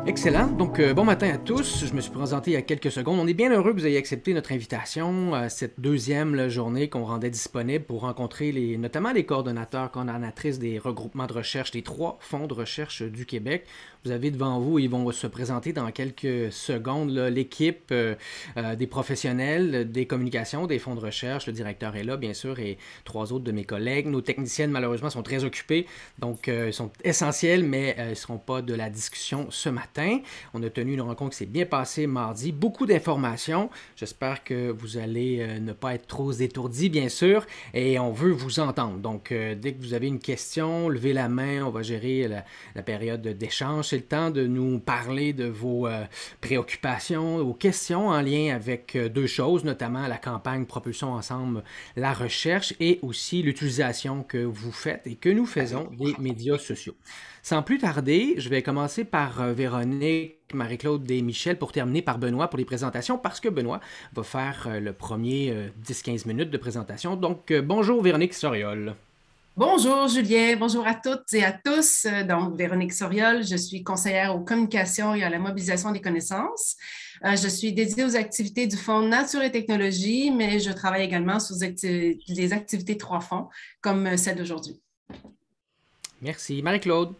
Excellent. Donc, bon matin à tous. Je me suis présenté il y a quelques secondes. On est bien heureux que vous ayez accepté notre invitation à cette deuxième journée qu'on rendait disponible pour rencontrer notamment les coordonnateurs, coordonnatrices des regroupements de recherche, des 3 fonds de recherche du Québec. Vous avez devant vous, ils vont se présenter dans quelques secondes, l'équipe des professionnels des communications, des fonds de recherche. Le directeur est là, bien sûr, et 3 autres de mes collègues. Nos techniciennes, malheureusement, sont très occupées, donc ils sont essentiels, mais ils ne seront pas de la discussion ce matin. On a tenu une rencontre qui s'est bien passée mardi. Beaucoup d'informations. J'espère que vous allez ne pas être trop étourdis, bien sûr, et on veut vous entendre. Donc, dès que vous avez une question, levez la main. On va gérer la période d'échange. C'est le temps de nous parler de vos préoccupations, vos questions en lien avec 2 choses, notamment la campagne Propulsons ensemble la recherche et aussi l'utilisation que vous faites et que nous faisons des médias sociaux. Sans plus tarder, je vais commencer par Véronique, Marie-Claude et Michel pour terminer par Benoît pour les présentations parce que Benoît va faire le premier 10-15 minutes de présentation. Donc, bonjour Véronique Soriol. Bonjour Julien, bonjour à toutes et à tous. Donc, Véronique Soriol, je suis conseillère aux communications et à la mobilisation des connaissances. Je suis dédiée aux activités du Fonds Nature et Technologie, mais je travaille également sur les activités 3 fonds, comme celle d'aujourd'hui. Merci. Marie-Claude.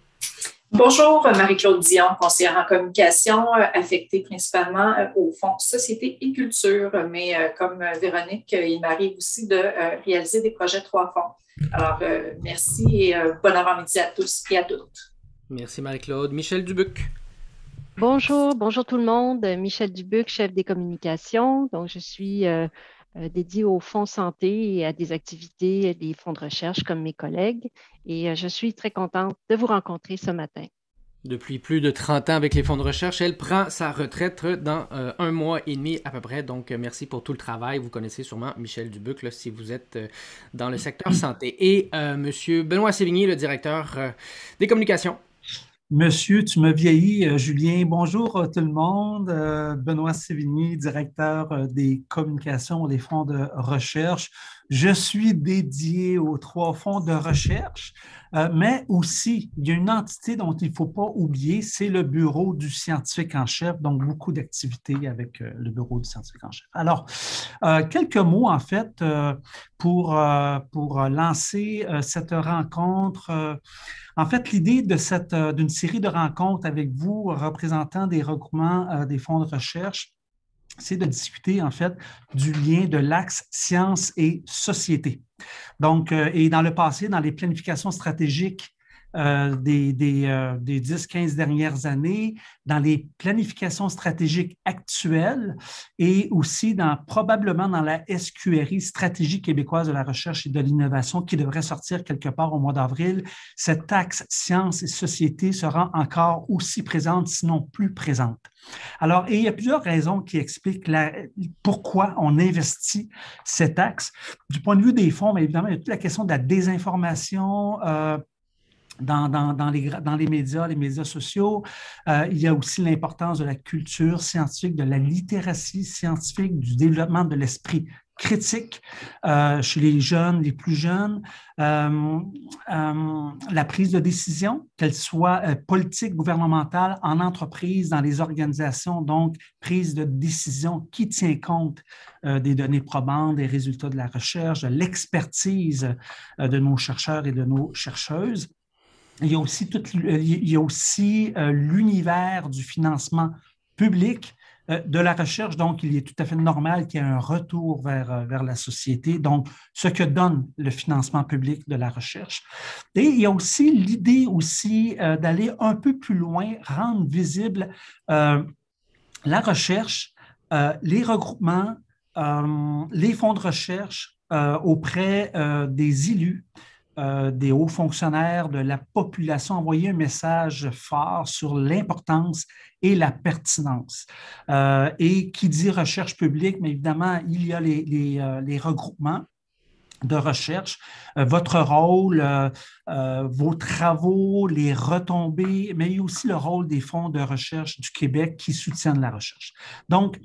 Bonjour, Marie-Claude Dion, conseillère en communication, affectée principalement au Fonds Société et Culture, mais comme Véronique, il m'arrive aussi de réaliser des projets 3 fonds. Alors, merci et bon avant-midi à tous et à toutes. Merci Marie-Claude. Michel Dubuc. Bonjour tout le monde. Michel Dubuc, chef des communications. Donc, je suis dédiée au Fonds santé et à des activités des fonds de recherche comme mes collègues. Et je suis très contente de vous rencontrer ce matin. Depuis plus de 30 ans avec les fonds de recherche, elle prend sa retraite dans 1 mois et demi à peu près. Donc, merci pour tout le travail. Vous connaissez sûrement Michel Dubuc là, si vous êtes dans le secteur santé. Et Monsieur Benoît Sévigny, le directeur des communications. Monsieur, tu me vieillis, Julien. Bonjour tout le monde. Benoît Sévigny, directeur des communications des fonds de recherche. Je suis dédié aux 3 fonds de recherche, mais aussi, il y a une entité dont il ne faut pas oublier, c'est le bureau du scientifique en chef, donc beaucoup d'activités avec le bureau du scientifique en chef. Alors, quelques mots, en fait, pour lancer cette rencontre. En fait, l'idée d'une série de rencontres avec vous, représentants des regroupements des fonds de recherche, c'est de discuter, en fait, du lien de l'axe sciences et société. Donc, et dans le passé, dans les planifications stratégiques des 10-15 dernières années, dans les planifications stratégiques actuelles et aussi probablement dans la SQRI, Stratégie québécoise de la recherche et de l'innovation, qui devrait sortir quelque part au mois d'avril. Cet axe sciences et société sera encore aussi présente, sinon plus présente. Alors, et il y a plusieurs raisons qui expliquent pourquoi on investit cet axe. Du point de vue des fonds, mais évidemment, il y a toute la question de la désinformation, dans les médias sociaux. Il y a aussi l'importance de la culture scientifique, de la littératie scientifique, du développement de l'esprit critique chez les jeunes, les plus jeunes, la prise de décision, qu'elle soit politique, gouvernementale, en entreprise, dans les organisations, donc prise de décision qui tient compte des données probantes, des résultats de la recherche, de l'expertise de nos chercheurs et de nos chercheuses. Il y a aussi l'univers du financement public de la recherche. Donc, il est tout à fait normal qu'il y ait un retour vers la société, donc ce que donne le financement public de la recherche. Et il y a aussi l'idée d'aller un peu plus loin, rendre visible la recherche, les regroupements, les fonds de recherche auprès des élus, des hauts fonctionnaires, de la population, envoyer un message fort sur l'importance et la pertinence. Et qui dit recherche publique, mais évidemment, il y a les regroupements de recherche, votre rôle, vos travaux, les retombées, mais il y a aussi le rôle des fonds de recherche du Québec qui soutiennent la recherche. Donc,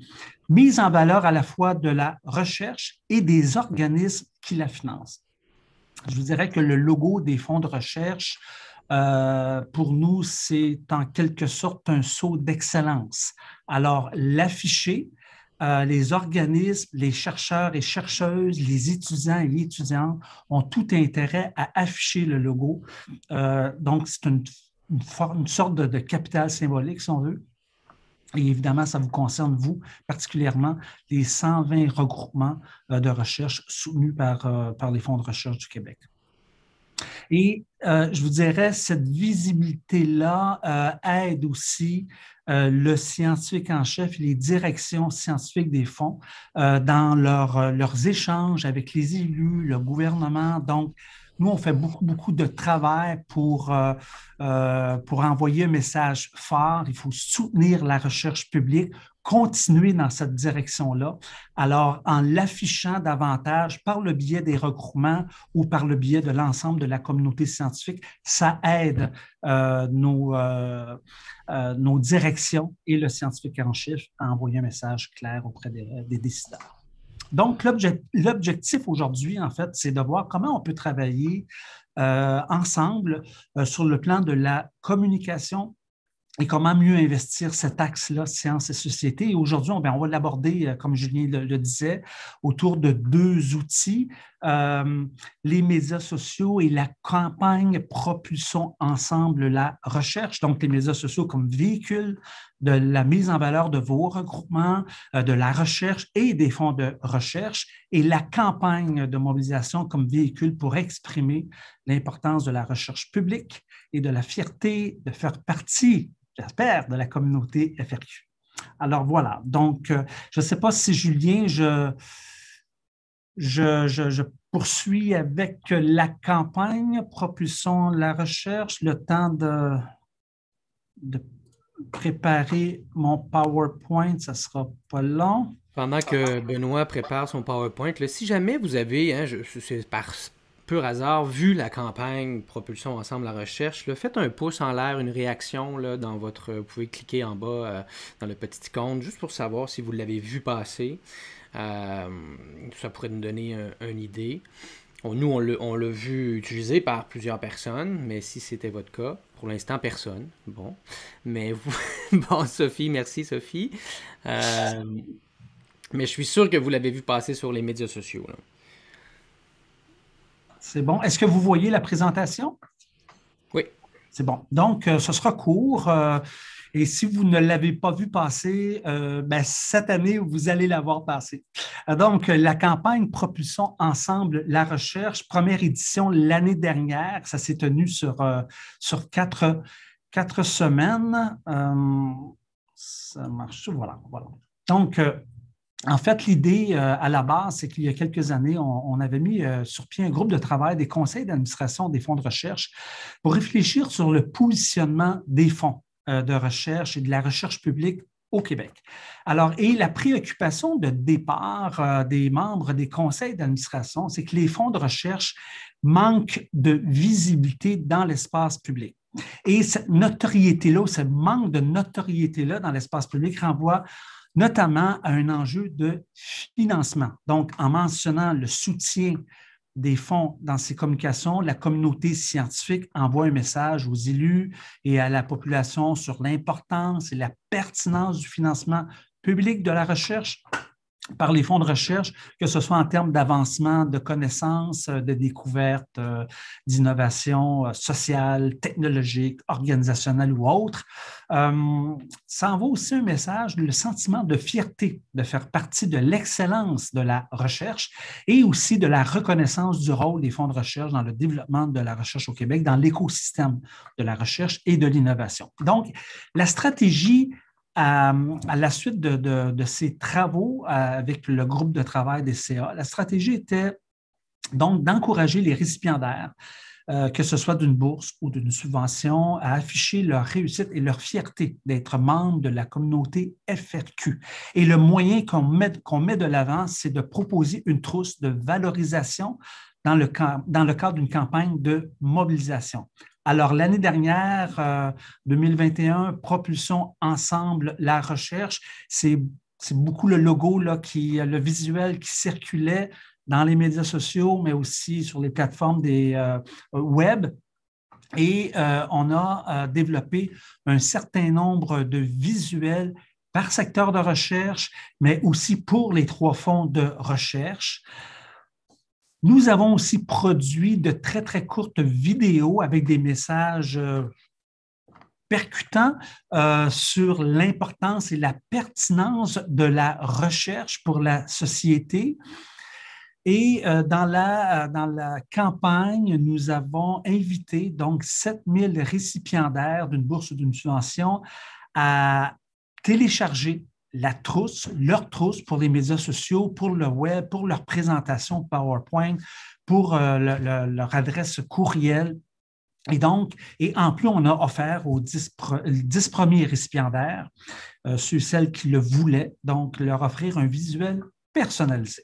mise en valeur à la fois de la recherche et des organismes qui la financent. Je vous dirais que le logo des fonds de recherche pour nous, c'est en quelque sorte un saut d'excellence. Alors, l'afficher, les organismes, les chercheurs et chercheuses, les étudiants et les étudiantes ont tout intérêt à afficher le logo. Donc, c'est une sorte de capital symbolique, si on veut. Et évidemment, ça vous concerne, vous, particulièrement, les 120 regroupements de recherche soutenus par les fonds de recherche du Québec. Et je vous dirais, cette visibilité-là aide aussi le scientifique en chef et les directions scientifiques des fonds dans leurs échanges avec les élus, le gouvernement. Donc, nous, on fait beaucoup de travail pour envoyer un message fort. Il faut soutenir la recherche publique, continuer dans cette direction-là. Alors, en l'affichant davantage par le biais des regroupements ou par le biais de l'ensemble de la communauté scientifique, ça aide nos directions et le scientifique en chef à envoyer un message clair auprès des décideurs. Donc, l'objectif aujourd'hui, en fait, c'est de voir comment on peut travailler ensemble sur le plan de la communication et comment mieux investir cet axe-là, sciences et société. Et aujourd'hui, on va l'aborder, comme Julien le disait, autour de 2 outils, les médias sociaux et la campagne Propulsons ensemble la recherche. Donc, les médias sociaux comme véhicule de la mise en valeur de vos regroupements, de la recherche et des fonds de recherche, et la campagne de mobilisation comme véhicule pour exprimer l'importance de la recherche publique et de la fierté de faire partie, j'espère, de la communauté FRQ. Alors voilà, donc je ne sais pas si Julien, je poursuis avec la campagne, propulsons la recherche, le temps de préparer mon PowerPoint, ça ne sera pas long. Pendant que Benoît prépare son PowerPoint, là, si jamais vous avez, c'est par pur hasard, vu la campagne Propulsons ensemble la recherche, là, faites un pouce en l'air, une réaction là, dans votre... Vous pouvez cliquer en bas dans le petit icône, juste pour savoir si vous l'avez vu passer. Ça pourrait nous donner une idée. Nous, on l'a vu utilisé par plusieurs personnes, mais si c'était votre cas, pour l'instant, personne. Bon. Mais vous... Bon, Sophie, merci Sophie. Mais je suis sûr que vous l'avez vu passer sur les médias sociaux. Là. C'est bon. Est-ce que vous voyez la présentation? Oui. C'est bon. Donc, ce sera court. Et si vous ne l'avez pas vu passer, cette année, vous allez la voir passer. Donc, la campagne Propulsons ensemble la recherche, première édition l'année dernière, ça s'est tenu sur 4 semaines. Ça marche. Voilà. Donc, en fait, l'idée à la base, c'est qu'il y a quelques années, on avait mis sur pied un groupe de travail des conseils d'administration des fonds de recherche pour réfléchir sur le positionnement des fonds de recherche et de la recherche publique au Québec. Alors, et la préoccupation de départ des membres des conseils d'administration, c'est que les fonds de recherche manquent de visibilité dans l'espace public. Et cette notoriété-là, ce manque de notoriété-là dans l'espace public renvoie notamment à un enjeu de financement. Donc, en mentionnant le soutien des fonds dans ces communications, la communauté scientifique envoie un message aux élus et à la population sur l'importance et la pertinence du financement public de la recherche par les fonds de recherche, que ce soit en termes d'avancement, de connaissances, de découvertes, d'innovation sociale, technologique, organisationnelle ou autre. Ça envoie aussi un message, le sentiment de fierté de faire partie de l'excellence de la recherche et aussi de la reconnaissance du rôle des fonds de recherche dans le développement de la recherche au Québec, dans l'écosystème de la recherche et de l'innovation. Donc, la stratégie à la suite de ces travaux avec le groupe de travail des CA, la stratégie était donc d'encourager les récipiendaires, que ce soit d'une bourse ou d'une subvention, à afficher leur réussite et leur fierté d'être membre de la communauté FRQ. Et le moyen qu'on met de l'avant, c'est de proposer une trousse de valorisation dans le cadre d'une campagne de mobilisation. Alors, l'année dernière, 2021, Propulsons ensemble la recherche. C'est beaucoup le logo, là, le visuel qui circulait dans les médias sociaux, mais aussi sur les plateformes des web. Et on a développé un certain nombre de visuels par secteur de recherche, mais aussi pour les 3 fonds de recherche. Nous avons aussi produit de très, très courtes vidéos avec des messages percutants sur l'importance et la pertinence de la recherche pour la société. Et dans la campagne, nous avons invité donc 7000 récipiendaires d'une bourse ou d'une subvention à télécharger leur trousse pour les médias sociaux, pour le web, pour leur présentation PowerPoint, pour leur adresse courriel. Et en plus, on a offert aux 10 premiers récipiendaires, celles qui le voulaient, donc leur offrir un visuel personnalisé.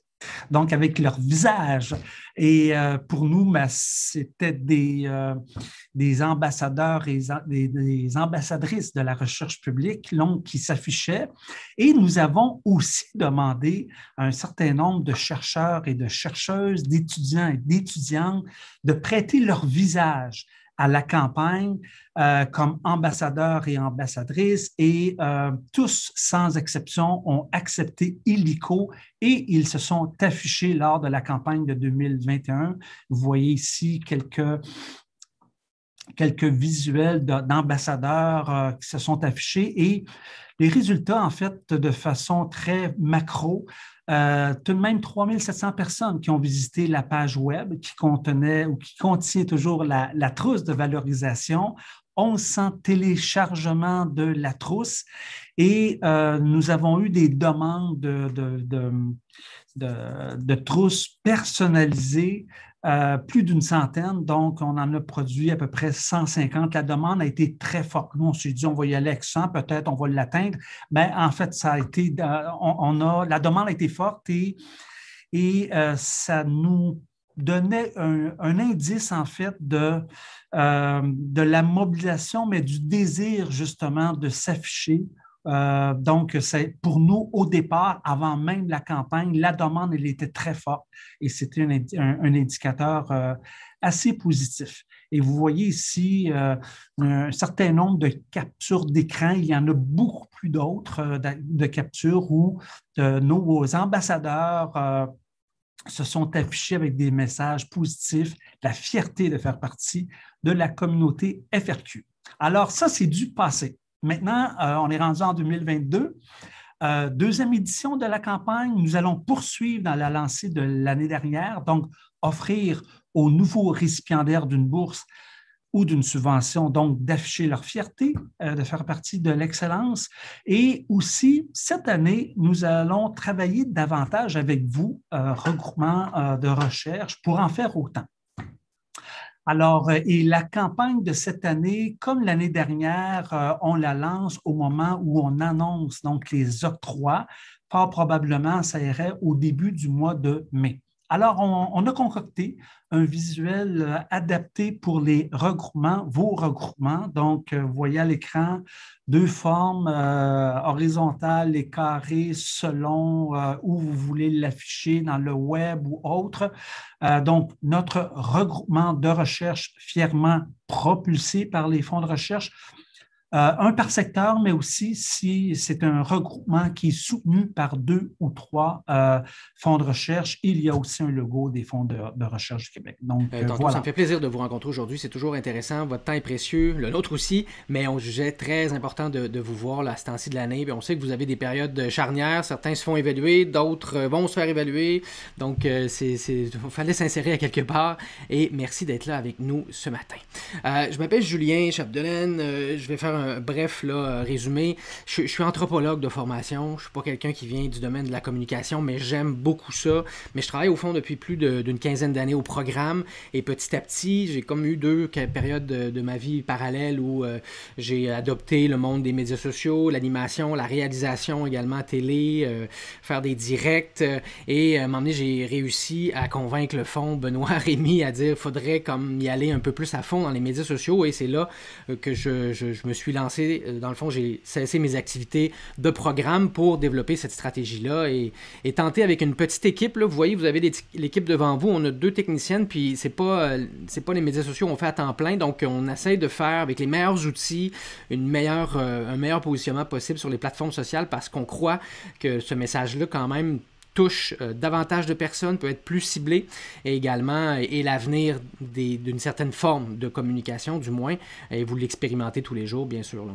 Donc, avec leur visage. Et pour nous, c'était des ambassadeurs et des ambassadrices de la recherche publique qui s'affichaient. Et nous avons aussi demandé à un certain nombre de chercheurs et de chercheuses, d'étudiants et d'étudiantes de prêter leur visage à la campagne comme ambassadeurs et ambassadrices et tous, sans exception, ont accepté illico et ils se sont affichés lors de la campagne de 2021. Vous voyez ici quelques visuels d'ambassadeurs qui se sont affichés et les résultats, en fait, de façon très macro, tout de même 3700 personnes qui ont visité la page web qui contenait ou qui contient toujours la trousse de valorisation, 1100 téléchargements de la trousse et nous avons eu des demandes de trousses personnalisées, plus d'une centaine, donc on en a produit à peu près 150. La demande a été très forte. Nous, on s'est dit, on va y aller avec 100, peut-être on va l'atteindre. Mais en fait, ça a été, la demande a été forte et ça nous donnait un indice, en fait, de la mobilisation, mais du désir, justement, de s'afficher. Donc, c'est pour nous, au départ, avant même la campagne, la demande, elle était très forte et c'était un indicateur assez positif. Et vous voyez ici un certain nombre de captures d'écran. Il y en a beaucoup plus d'autres de captures où nos ambassadeurs se sont affichés avec des messages positifs, la fierté de faire partie de la communauté FRQ. Alors, ça, c'est du passé. Maintenant, on est rendu en 2022. Deuxième édition de la campagne, nous allons poursuivre dans la lancée de l'année dernière, donc offrir aux nouveaux récipiendaires d'une bourse ou d'une subvention, donc d'afficher leur fierté, de faire partie de l'excellence. Et aussi, cette année, nous allons travailler davantage avec vous, regroupement de recherche, pour en faire autant. Alors, et la campagne de cette année, comme l'année dernière, on la lance au moment où on annonce donc les octrois. Fort probablement, ça irait au début du mois de mai. Alors, on a concocté un visuel adapté pour les regroupements, vos regroupements. Donc, vous voyez à l'écran 2 formes horizontales et carrées selon où vous voulez l'afficher dans le web ou autre. Donc, notre regroupement de recherche fièrement propulsé par les fonds de recherche. Un par secteur, mais aussi si c'est un regroupement qui est soutenu par 2 ou 3 fonds de recherche, il y a aussi un logo des fonds de recherche du Québec. Donc, voilà. Ça me fait plaisir de vous rencontrer aujourd'hui. C'est toujours intéressant. Votre temps est précieux, le nôtre aussi, mais on jugeait très important de vous voir là, à ce temps-ci de l'année. Puis on sait que vous avez des périodes charnières. Certains se font évaluer, d'autres vont se faire évaluer. Donc, il fallait s'insérer à quelque part. Et merci d'être là avec nous ce matin. Je m'appelle Julien Chapdelaine. Je vais faire un bref résumé. Je suis anthropologue de formation. Je ne suis pas quelqu'un qui vient du domaine de la communication, mais j'aime beaucoup ça. Mais je travaille au fond depuis plus d'une quinzaine d'années au programme. Et petit à petit, j'ai comme eu 2 périodes de ma vie parallèles où j'ai adopté le monde des médias sociaux, l'animation, la réalisation également à télé, faire des directs. Et à un moment donné, j'ai réussi à convaincre le fonds Benoît Rémy à dire qu'il faudrait comme y aller un peu plus à fond dans les médias sociaux. Et c'est là que je me suis suis lancé, dans le fond, j'ai cessé mes activités de programme pour développer cette stratégie-là et tenter avec une petite équipe. Là, vous voyez, vous avez l'équipe devant vous, on a 2 techniciennes, puis c'est pas les médias sociaux, on fait à temps plein, donc on essaie de faire avec les meilleurs outils un meilleur positionnement possible sur les plateformes sociales parce qu'on croit que ce message-là, quand même, touche davantage de personnes, peut être plus ciblé et également est l'avenir d'une certaine forme de communication, du moins, et vous l'expérimentez tous les jours, bien sûr, là.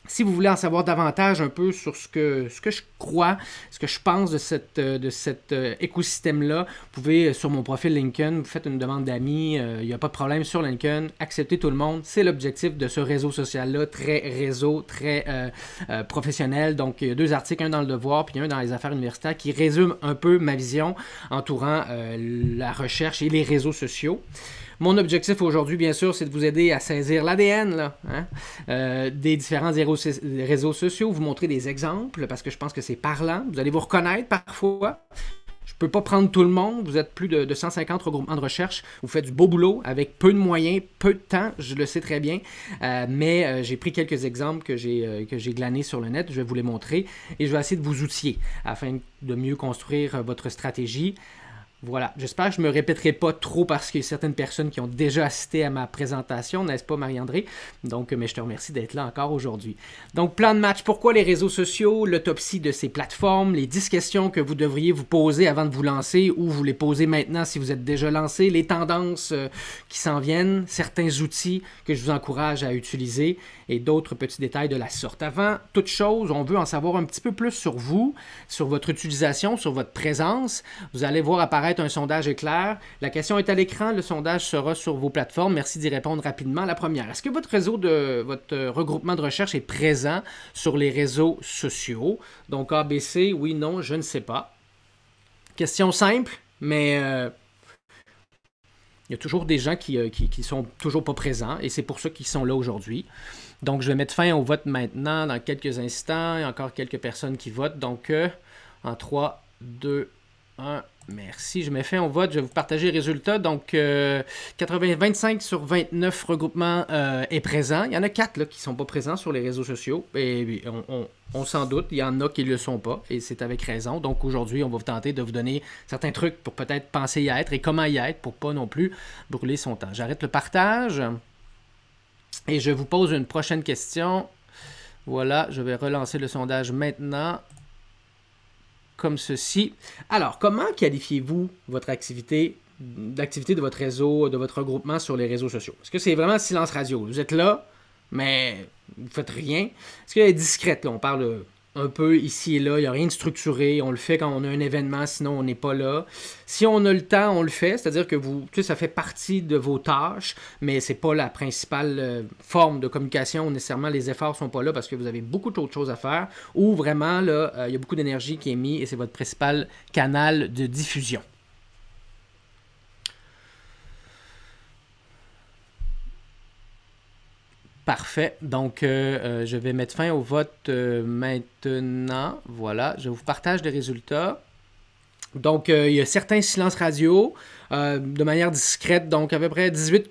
Si vous voulez en savoir davantage un peu sur ce que je crois, ce que je pense de cet écosystème-là, vous pouvez, sur mon profil LinkedIn, vous faites une demande d'amis, il n'y a pas de problème sur LinkedIn, acceptez tout le monde. C'est l'objectif de ce réseau social-là, très professionnel. Donc, il y a 2 articles, un dans Le Devoir puis un dans Les Affaires universitaires, qui résument un peu ma vision entourant la recherche et les réseaux sociaux. Mon objectif aujourd'hui, bien sûr, c'est de vous aider à saisir l'ADN des différents réseaux sociaux, vous montrer des exemples parce que je pense que c'est parlant. Vous allez vous reconnaître parfois. Je ne peux pas prendre tout le monde. Vous êtes plus de 150 regroupements de recherche. Vous faites du beau boulot avec peu de moyens, peu de temps. Je le sais très bien. Mais j'ai pris quelques exemples que j'ai glanés sur le net. Je vais vous les montrer et je vais essayer de vous outiller afin de mieux construire votre stratégie. Voilà, j'espère que je ne me répéterai pas trop parce qu'il y a certaines personnes qui ont déjà assisté à ma présentation, n'est-ce pas Marie-André? Donc, mais je te remercie d'être là encore aujourd'hui. Donc, plan de match, pourquoi les réseaux sociaux, l'autopsie de ces plateformes, les 10 questions que vous devriez vous poser avant de vous lancer ou vous les posez maintenant si vous êtes déjà lancé, les tendances qui s'en viennent, certains outils que je vous encourage à utiliser et d'autres petits détails de la sorte. Avant toute chose, on veut en savoir un petit peu plus sur vous, sur votre utilisation, sur votre présence. Vous allez voir apparaître un sondage éclair. La question est à l'écran. Le sondage sera sur vos plateformes. Merci d'y répondre rapidement. La première, est-ce que votre regroupement de recherche est présent sur les réseaux sociaux? Donc ABC, oui, non, je ne sais pas. Question simple, mais il y a toujours des gens qui sont toujours pas présents et c'est pour ça qu'ils sont là aujourd'hui. Donc, je vais mettre fin au vote maintenant dans quelques instants. Il y a encore quelques personnes qui votent. Donc, en 3, 2, 1, merci. Je mets fin au vote. Je vais vous partager les résultats. Donc, 25 sur 29 regroupements est présent. Il y en a 4 là, qui ne sont pas présents sur les réseaux sociaux. Et on s'en doute. Il y en a qui ne le sont pas. Et c'est avec raison. Donc, aujourd'hui, on va tenter de vous donner certains trucs pour peut-être penser y être et comment y être pour ne pas non plus brûler son temps. J'arrête le partage. Et je vous pose une prochaine question. Voilà, je vais relancer le sondage maintenant. Comme ceci. Alors, comment qualifiez-vous votre l'activité de votre réseau, de votre regroupement sur les réseaux sociaux? Est-ce que c'est vraiment silence radio? Vous êtes là, mais vous ne faites rien. Est-ce qu'elle est discrète? Là? On parle un peu ici et là, il n'y a rien de structuré. On le fait quand on a un événement, sinon on n'est pas là. Si on a le temps, on le fait, c'est-à-dire que ça fait partie de vos tâches, mais ce n'est pas la principale forme de communication. Nécessairement, les efforts ne sont pas là parce que vous avez beaucoup d'autres choses à faire ou vraiment, là, il y a beaucoup d'énergie qui est mise et c'est votre principal canal de diffusion. Parfait. Donc, je vais mettre fin au vote maintenant. Voilà, je vous partage les résultats. Donc, il y a certains silences radio de manière discrète, donc à peu près 18%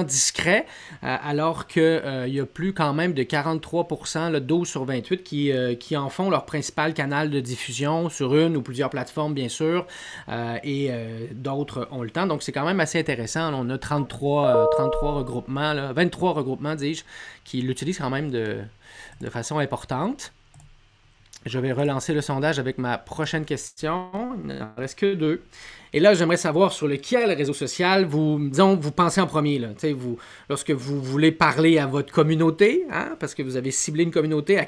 discret, alors qu'il y a plus quand même de 43%, le 12 sur 28, qui en font leur principal canal de diffusion sur une ou plusieurs plateformes, bien sûr, et d'autres ont le temps. Donc, c'est quand même assez intéressant. On a 33 regroupements, là, 23 regroupements, dis-je, qui l'utilisent quand même de façon importante. Je vais relancer le sondage avec ma prochaine question. Il n'en reste que 2. Et là, j'aimerais savoir sur lequel réseau social vous pensez en premier. Là. Lorsque vous voulez parler à votre communauté, hein, parce que vous avez ciblé une communauté,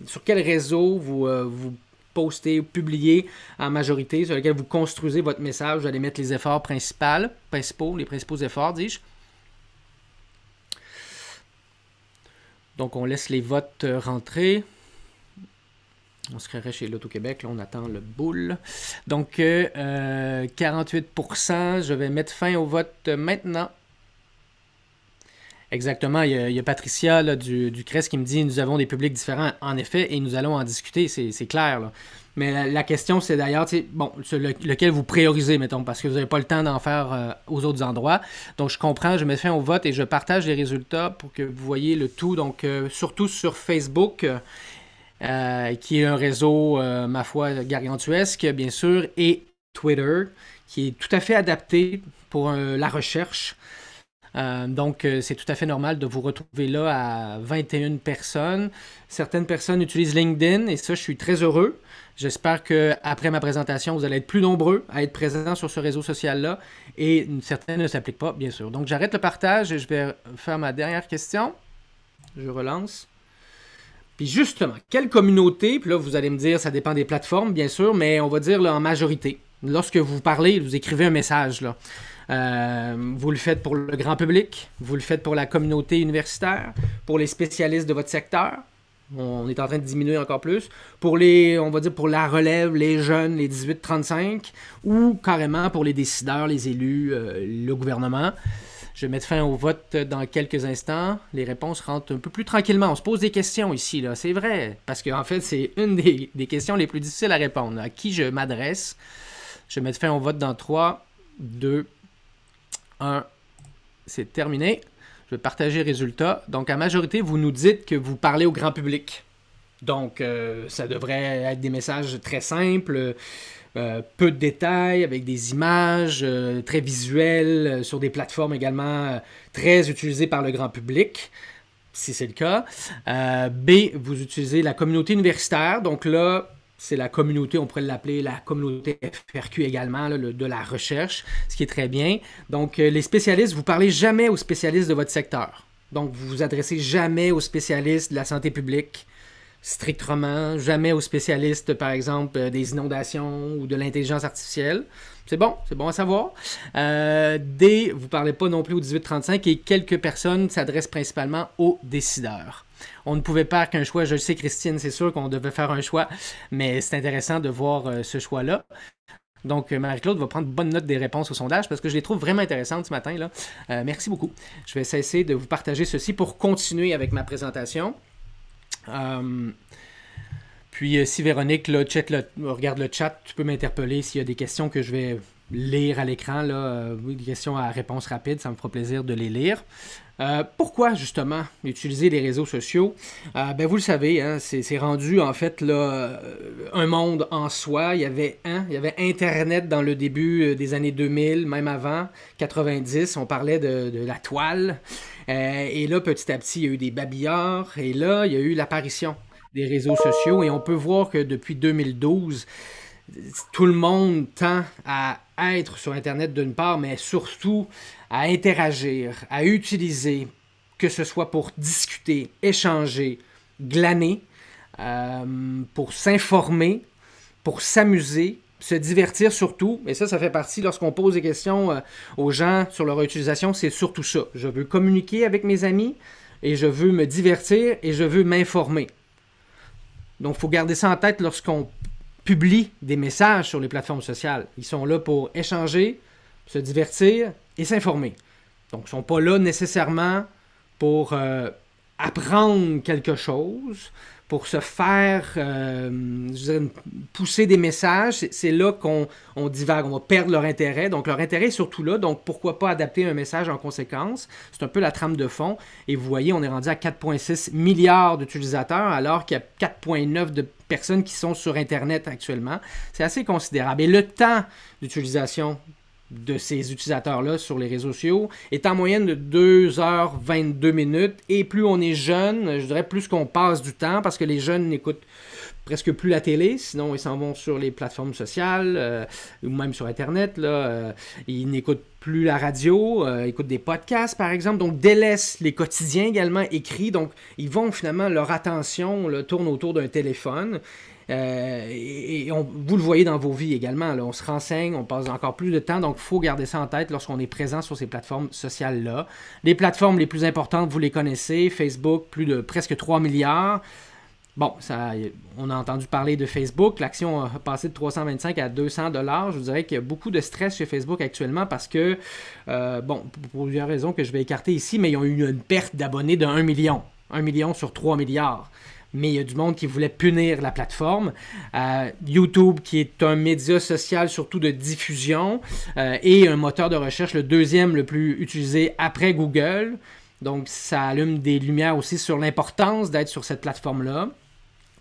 sur quel réseau vous postez, publiez en majorité, sur lequel vous construisez votre message, vous allez mettre les efforts les principaux efforts, dis-je. Donc, on laisse les votes rentrer. On se créerait chez l'Auto-Québec, là on attend le boule. Donc 48%, je vais mettre fin au vote maintenant. Exactement, il y a Patricia là, du CRES qui me dit « Nous avons des publics différents, en effet, et nous allons en discuter, c'est clair. » là. Mais la question, c'est d'ailleurs, bon, lequel vous priorisez, mettons, parce que vous n'avez pas le temps d'en faire aux autres endroits. Donc, je comprends, je mets fin au vote et je partage les résultats pour que vous voyez le tout. Donc, surtout sur Facebook, qui est un réseau, ma foi, gargantuesque, bien sûr, et Twitter, qui est tout à fait adapté pour la recherche. Donc, c'est tout à fait normal de vous retrouver là à 21 personnes. Certaines personnes utilisent LinkedIn et ça, je suis très heureux. J'espère qu'après ma présentation, vous allez être plus nombreux à être présents sur ce réseau social-là et certaines ne s'appliquent pas, bien sûr. Donc, j'arrête le partage et je vais faire ma dernière question. Je relance. Puis justement, quelle communauté, puis là, vous allez me dire, ça dépend des plateformes, bien sûr, mais on va dire là, en majorité. Lorsque vous parlez, vous écrivez un message, là. Vous le faites pour le grand public, vous le faites pour la communauté universitaire, pour les spécialistes de votre secteur. On est en train de diminuer encore plus. Pour on va dire pour la relève, les jeunes, les 18-35, ou carrément pour les décideurs, les élus, le gouvernement. Je vais mettre fin au vote dans quelques instants. Les réponses rentrent un peu plus tranquillement. On se pose des questions ici, là. C'est vrai, parce qu'en fait, c'est une des questions les plus difficiles à répondre. À qui je m'adresse? Je vais mettre fin au vote dans 3, 2, 1. C'est terminé. Je vais partager les résultats. Donc, à majorité, vous nous dites que vous parlez au grand public. Donc, ça devrait être des messages très simples, peu de détails, avec des images très visuelles, sur des plateformes également très utilisées par le grand public, si c'est le cas. B, vous utilisez la communauté universitaire. Donc là, c'est la communauté, on pourrait l'appeler la communauté FRQ également, là, de la recherche, ce qui est très bien. Donc, les spécialistes, vous ne parlez jamais aux spécialistes de votre secteur. Donc, vous vous adressez jamais aux spécialistes de la santé publique, strictement, jamais aux spécialistes, par exemple, des inondations ou de l'intelligence artificielle. C'est bon à savoir. D, vous ne parlez pas non plus aux 18-35 et quelques personnes s'adressent principalement aux décideurs. On ne pouvait pas qu'un choix, je le sais Christine, c'est sûr qu'on devait faire un choix, mais c'est intéressant de voir ce choix-là. Donc Marie-Claude va prendre bonne note des réponses au sondage parce que je les trouve vraiment intéressantes ce matin, là. Merci beaucoup. Je vais cesser de vous partager ceci pour continuer avec ma présentation. Puis si Véronique là, regarde le chat, tu peux m'interpeller s'il y a des questions que je vais lire à l'écran, là, des questions à réponse rapide, ça me fera plaisir de les lire. Pourquoi justement utiliser les réseaux sociaux? Vous le savez, hein, c'est rendu en fait là, un monde en soi. Il y avait Internet dans le début des années 2000, même avant, 90, on parlait de la toile. Et là, petit à petit, il y a eu des babillards. Et là, il y a eu l'apparition des réseaux sociaux. Et on peut voir que depuis 2012, tout le monde tend à être sur Internet d'une part, mais surtout à interagir, à utiliser, que ce soit pour discuter, échanger, glaner, pour s'informer, pour s'amuser, se divertir surtout. Et ça fait partie, lorsqu'on pose des questions aux gens sur leur utilisation, c'est surtout ça. Je veux communiquer avec mes amis et je veux me divertir et je veux m'informer. Donc, il faut garder ça en tête lorsqu'on publie des messages sur les plateformes sociales. Ils sont là pour échanger, se divertir et s'informer. Donc, ils ne sont pas là nécessairement pour apprendre quelque chose, pour se faire pousser des messages. C'est là qu'on divague, on va perdre leur intérêt. Donc, leur intérêt est surtout là. Donc, pourquoi pas adapter un message en conséquence? C'est un peu la trame de fond. Et vous voyez, on est rendu à 4,6 milliards d'utilisateurs, alors qu'il y a 4,9 de personnes qui sont sur Internet actuellement. C'est assez considérable. Et le temps d'utilisation de ces utilisateurs-là sur les réseaux sociaux est en moyenne de 2h22. Et plus on est jeune, je dirais plus qu'on passe du temps, parce que les jeunes n'écoutent presque plus la télé, sinon ils s'en vont sur les plateformes sociales ou même sur Internet. Là, ils n'écoutent plus la radio, écoutent des podcasts par exemple, donc délaissent les quotidiens également écrits, donc ils vont finalement, leur attention là, tourne autour d'un téléphone. Vous le voyez dans vos vies également, là, on se renseigne, on passe encore plus de temps, donc il faut garder ça en tête lorsqu'on est présent sur ces plateformes sociales-là. Les plateformes les plus importantes, vous les connaissez, Facebook, plus de presque 3 milliards. Bon, on a entendu parler de Facebook, l'action a passé de 325 à 200 $. Je vous dirais qu'il y a beaucoup de stress chez Facebook actuellement parce que, pour plusieurs raisons que je vais écarter ici, mais ils ont eu une perte d'abonnés de 1 million. 1 million sur 3 milliards. mais il y a du monde qui voulait punir la plateforme. YouTube, qui est un média social surtout de diffusion et un moteur de recherche, le deuxième le plus utilisé après Google. Donc, ça allume des lumières aussi sur l'importance d'être sur cette plateforme-là.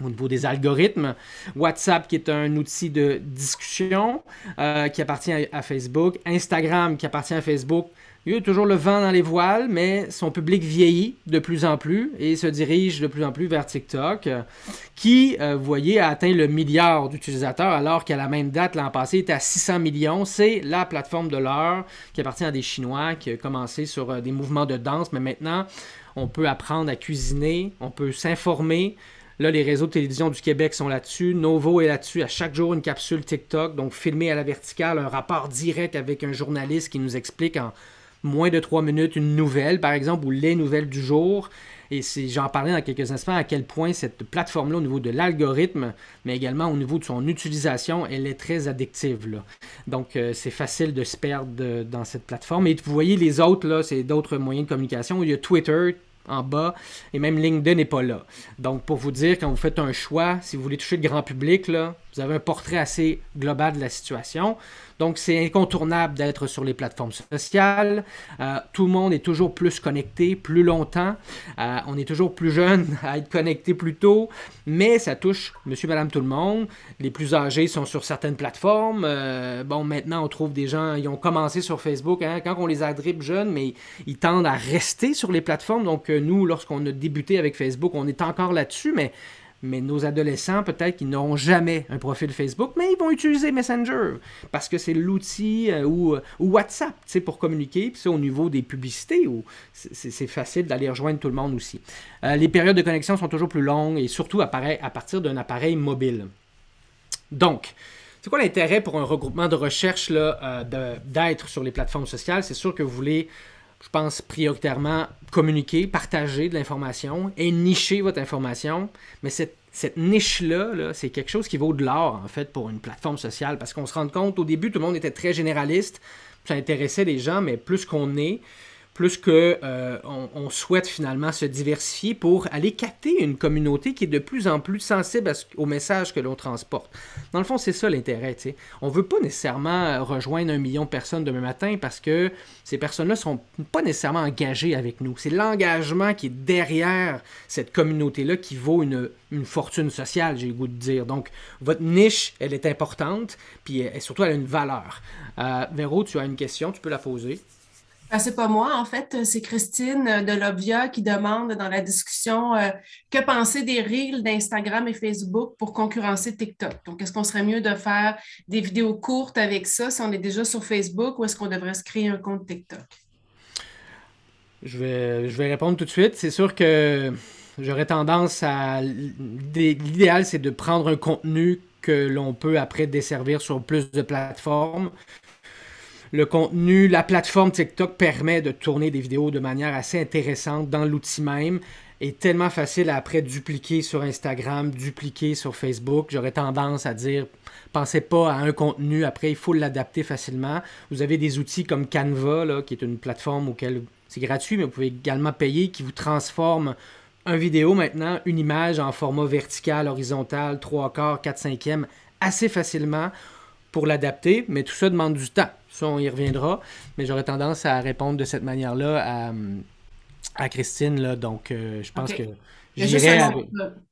Au niveau des algorithmes, WhatsApp qui est un outil de discussion qui appartient à Facebook, Instagram qui appartient à Facebook, il y a toujours le vent dans les voiles, mais son public vieillit de plus en plus et se dirige de plus en plus vers TikTok, qui, vous voyez, a atteint le milliard d'utilisateurs alors qu'à la même date, l'an passé, il était à 600 millions. C'est la plateforme de l'heure qui appartient à des Chinois, qui a commencé sur des mouvements de danse, mais maintenant, on peut apprendre à cuisiner, on peut s'informer. Là, les réseaux de télévision du Québec sont là-dessus. Novo est là-dessus. À chaque jour, une capsule TikTok, donc filmée à la verticale, un rapport direct avec un journaliste qui nous explique en moins de 3 minutes une nouvelle, par exemple, ou les nouvelles du jour. Et j'en parlais dans quelques instants à quel point cette plateforme-là, au niveau de l'algorithme, mais également au niveau de son utilisation, elle est très addictive, là. Donc, c'est facile de se perdre dans cette plateforme. Et vous voyez, les autres, là, c'est d'autres moyens de communication. Il y a Twitter en bas, et même LinkedIn n'est pas là. Donc, pour vous dire, quand vous faites un choix, si vous voulez toucher le grand public, là, vous avez un portrait assez global de la situation. Donc, c'est incontournable d'être sur les plateformes sociales. Tout le monde est toujours plus connecté, plus longtemps. On est toujours plus jeune à être connecté plus tôt, mais ça touche monsieur, madame, tout le monde. Les plus âgés sont sur certaines plateformes. Bon, maintenant, on trouve des gens, ils ont commencé sur Facebook, hein, quand on les adrippe jeunes, mais ils tendent à rester sur les plateformes. Donc, nous, lorsqu'on a débuté avec Facebook, on est encore là-dessus, mais nos adolescents, peut-être qu'ils n'auront jamais un profil Facebook, mais ils vont utiliser Messenger parce que c'est l'outil ou WhatsApp, tu sais, pour communiquer. Puis ça, au niveau des publicités, c'est facile d'aller rejoindre tout le monde aussi. Les périodes de connexion sont toujours plus longues et surtout à partir d'un appareil mobile. Donc, c'est quoi l'intérêt pour un regroupement de recherche là, d'être sur les plateformes sociales? C'est sûr que vous voulez, je pense, prioritairement communiquer, partager de l'information et nicher votre information. Mais cette niche-là, là, c'est quelque chose qui vaut de l'or, en fait, pour une plateforme sociale. Parce qu'on se rend compte, au début, tout le monde était très généraliste. Ça intéressait les gens, mais plus qu'on est, plus qu'on souhaite finalement se diversifier pour aller capter une communauté qui est de plus en plus sensible au message que l'on transporte. Dans le fond, c'est ça l'intérêt. T'sais. On ne veut pas nécessairement rejoindre 1 million de personnes demain matin parce que ces personnes-là ne sont pas nécessairement engagées avec nous. C'est l'engagement qui est derrière cette communauté-là qui vaut une fortune sociale, j'ai le goût de dire. Donc, votre niche, elle est importante, puis surtout, elle a une valeur. Véro, tu as une question, tu peux la poser. C'est pas moi, en fait, c'est Christine de Lovia qui demande dans la discussion que penser des reels d'Instagram et Facebook pour concurrencer TikTok. Donc, est-ce qu'on serait mieux de faire des vidéos courtes avec ça si on est déjà sur Facebook ou est-ce qu'on devrait se créer un compte TikTok? Je vais répondre tout de suite. C'est sûr que j'aurais tendance à... L'idéal, c'est de prendre un contenu que l'on peut après desservir sur plus de plateformes. Le contenu, la plateforme TikTok permet de tourner des vidéos de manière assez intéressante dans l'outil même et tellement facile à après dupliquer sur Instagram, dupliquer sur Facebook. J'aurais tendance à dire, pensez pas à un contenu, après il faut l'adapter facilement. Vous avez des outils comme Canva, là, qui est une plateforme auquel c'est gratuit, mais vous pouvez également payer, qui vous transforme une vidéo maintenant, une image en format vertical, horizontal, 3/4, 4/5 assez facilement pour l'adapter, mais tout ça demande du temps. Ça, on y reviendra, mais j'aurais tendance à répondre de cette manière-là à Christine. Là, donc, je pense que j'irai avec...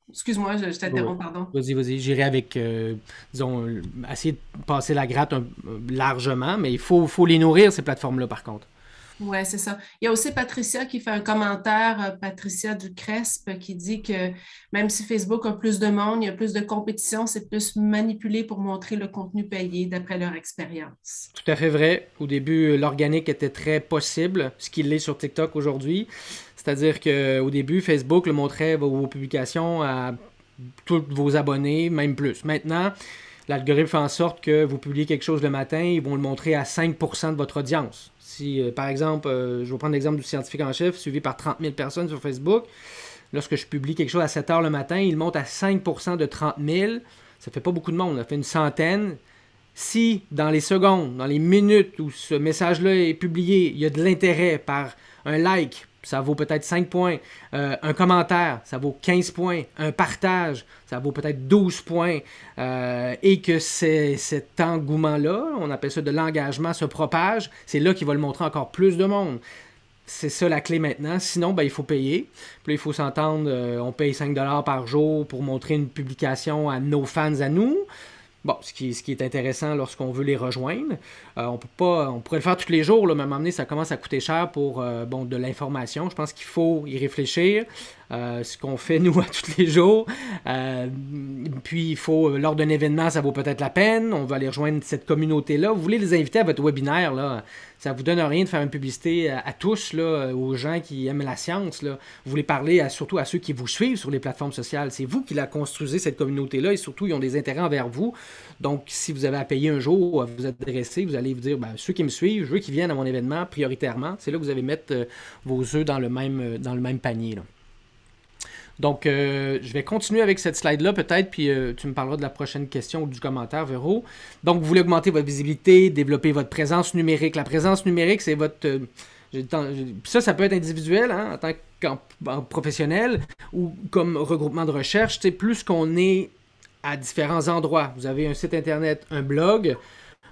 Excuse-moi, je t'interromps, pardon. Vas-y. J'irai avec, disons, essayer de passer la gratte largement, mais il faut les nourrir, ces plateformes-là, par contre. Oui, c'est ça. Il y a aussi Patricia qui fait un commentaire, Patricia Ducrespe, qui dit que même si Facebook a plus de monde, il y a plus de compétition, c'est plus manipulé pour montrer le contenu payé d'après leur expérience. Tout à fait vrai. Au début, l'organique était très possible, ce qu'il est sur TikTok aujourd'hui. C'est-à-dire qu'au début, Facebook le montrait vos publications à tous vos abonnés, même plus. Maintenant, l'algorithme fait en sorte que vous publiez quelque chose le matin, ils vont le montrer à 5% de votre audience. Si, par exemple, je vais prendre l'exemple du scientifique en chef, suivi par 30 000 personnes sur Facebook, lorsque je publie quelque chose à 7 heures le matin, il monte à 5% de 30 000. Ça fait pas beaucoup de monde, ça fait une centaine. Si, dans les secondes, dans les minutes où ce message-là est publié, il y a de l'intérêt par un like ça vaut peut-être 5 points. Un commentaire, ça vaut 15 points. Un partage, ça vaut peut-être 12 points. Et que cet engouement-là, on appelle ça de l'engagement, se propage, c'est là qu'il va le montrer encore plus de monde. C'est ça la clé maintenant. Sinon, ben, il faut payer. Puis là, il faut s'entendre, on paye 5 $ par jour pour montrer une publication à nos fans à nous. Bon, ce qui est intéressant lorsqu'on veut les rejoindre. On pourrait le faire tous les jours, là, mais à un moment donné, ça commence à coûter cher pour de l'information. Je pense qu'il faut y réfléchir. Ce qu'on fait, nous, à tous les jours. Puis, il faut, lors d'un événement, ça vaut peut-être la peine. On va aller rejoindre cette communauté-là. Vous voulez les inviter à votre webinaire, là. Ça ne vous donne rien de faire une publicité à tous, là, aux gens qui aiment la science, là. Vous voulez parler surtout à ceux qui vous suivent sur les plateformes sociales. C'est vous qui la construisez, cette communauté-là, et surtout, ils ont des intérêts envers vous. Donc, si vous avez à payer un jour, à vous adresser, vous allez vous dire, ben, ceux qui me suivent, je veux qu'ils viennent à mon événement prioritairement. C'est là que vous allez mettre vos œufs dans le même panier, là. Donc, je vais continuer avec cette slide-là peut-être, puis tu me parleras de la prochaine question ou du commentaire, Véro. Donc, vous voulez augmenter votre visibilité, développer votre présence numérique. La présence numérique, c'est votre... ça peut être individuel, hein, en tant que professionnel ou comme regroupement de recherche. Plus qu'on est à différents endroits. Vous avez un site Internet, un blog.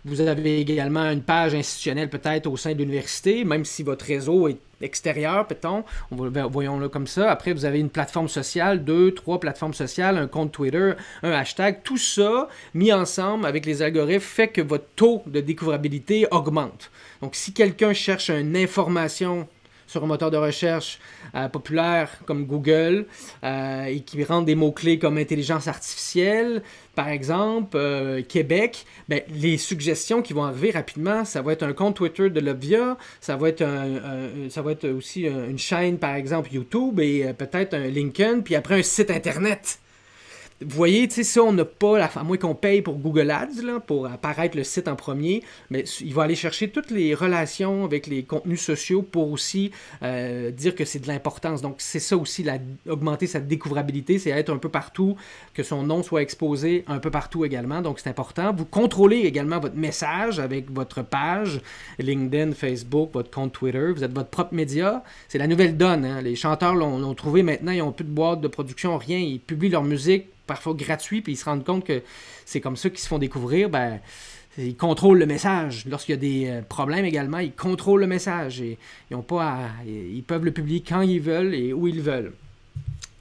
Vous avez également une page institutionnelle peut-être au sein de l'université, même si votre réseau est extérieur, peut-on. Voyons-le comme ça. Après, vous avez une plateforme sociale, 2, 3 plateformes sociales, un compte Twitter, un hashtag. Tout ça, mis ensemble avec les algorithmes, fait que votre taux de découvrabilité augmente. Donc, si quelqu'un cherche une information sur un moteur de recherche populaire comme Google et qui rentre des mots-clés comme intelligence artificielle, par exemple, Québec, ben, les suggestions qui vont arriver rapidement, ça va être un compte Twitter de Lobvia, ça va être aussi une chaîne, par exemple, YouTube et peut-être un LinkedIn, puis après un site Internet. Vous voyez, tu sais, ça, on n'a pas, à moins qu'on paye pour Google Ads, là, pour apparaître le site en premier, mais il va aller chercher toutes les relations avec les contenus sociaux pour aussi dire que c'est de l'importance. Donc, c'est ça aussi, augmenter sa découvrabilité, c'est être un peu partout, que son nom soit exposé un peu partout également. Donc, c'est important. Vous contrôlez également votre message avec votre page, LinkedIn, Facebook, votre compte Twitter. Vous êtes votre propre média. C'est la nouvelle donne, hein. Les chanteurs l'ont trouvé maintenant, ils n'ont plus de boîte de production, rien. Ils publient leur musique parfois gratuit, puis ils se rendent compte que c'est comme ça qu'ils se font découvrir, ben, ils contrôlent le message. Lorsqu'il y a des problèmes également, ils contrôlent le message. Et ils peuvent le publier quand ils veulent et où ils veulent.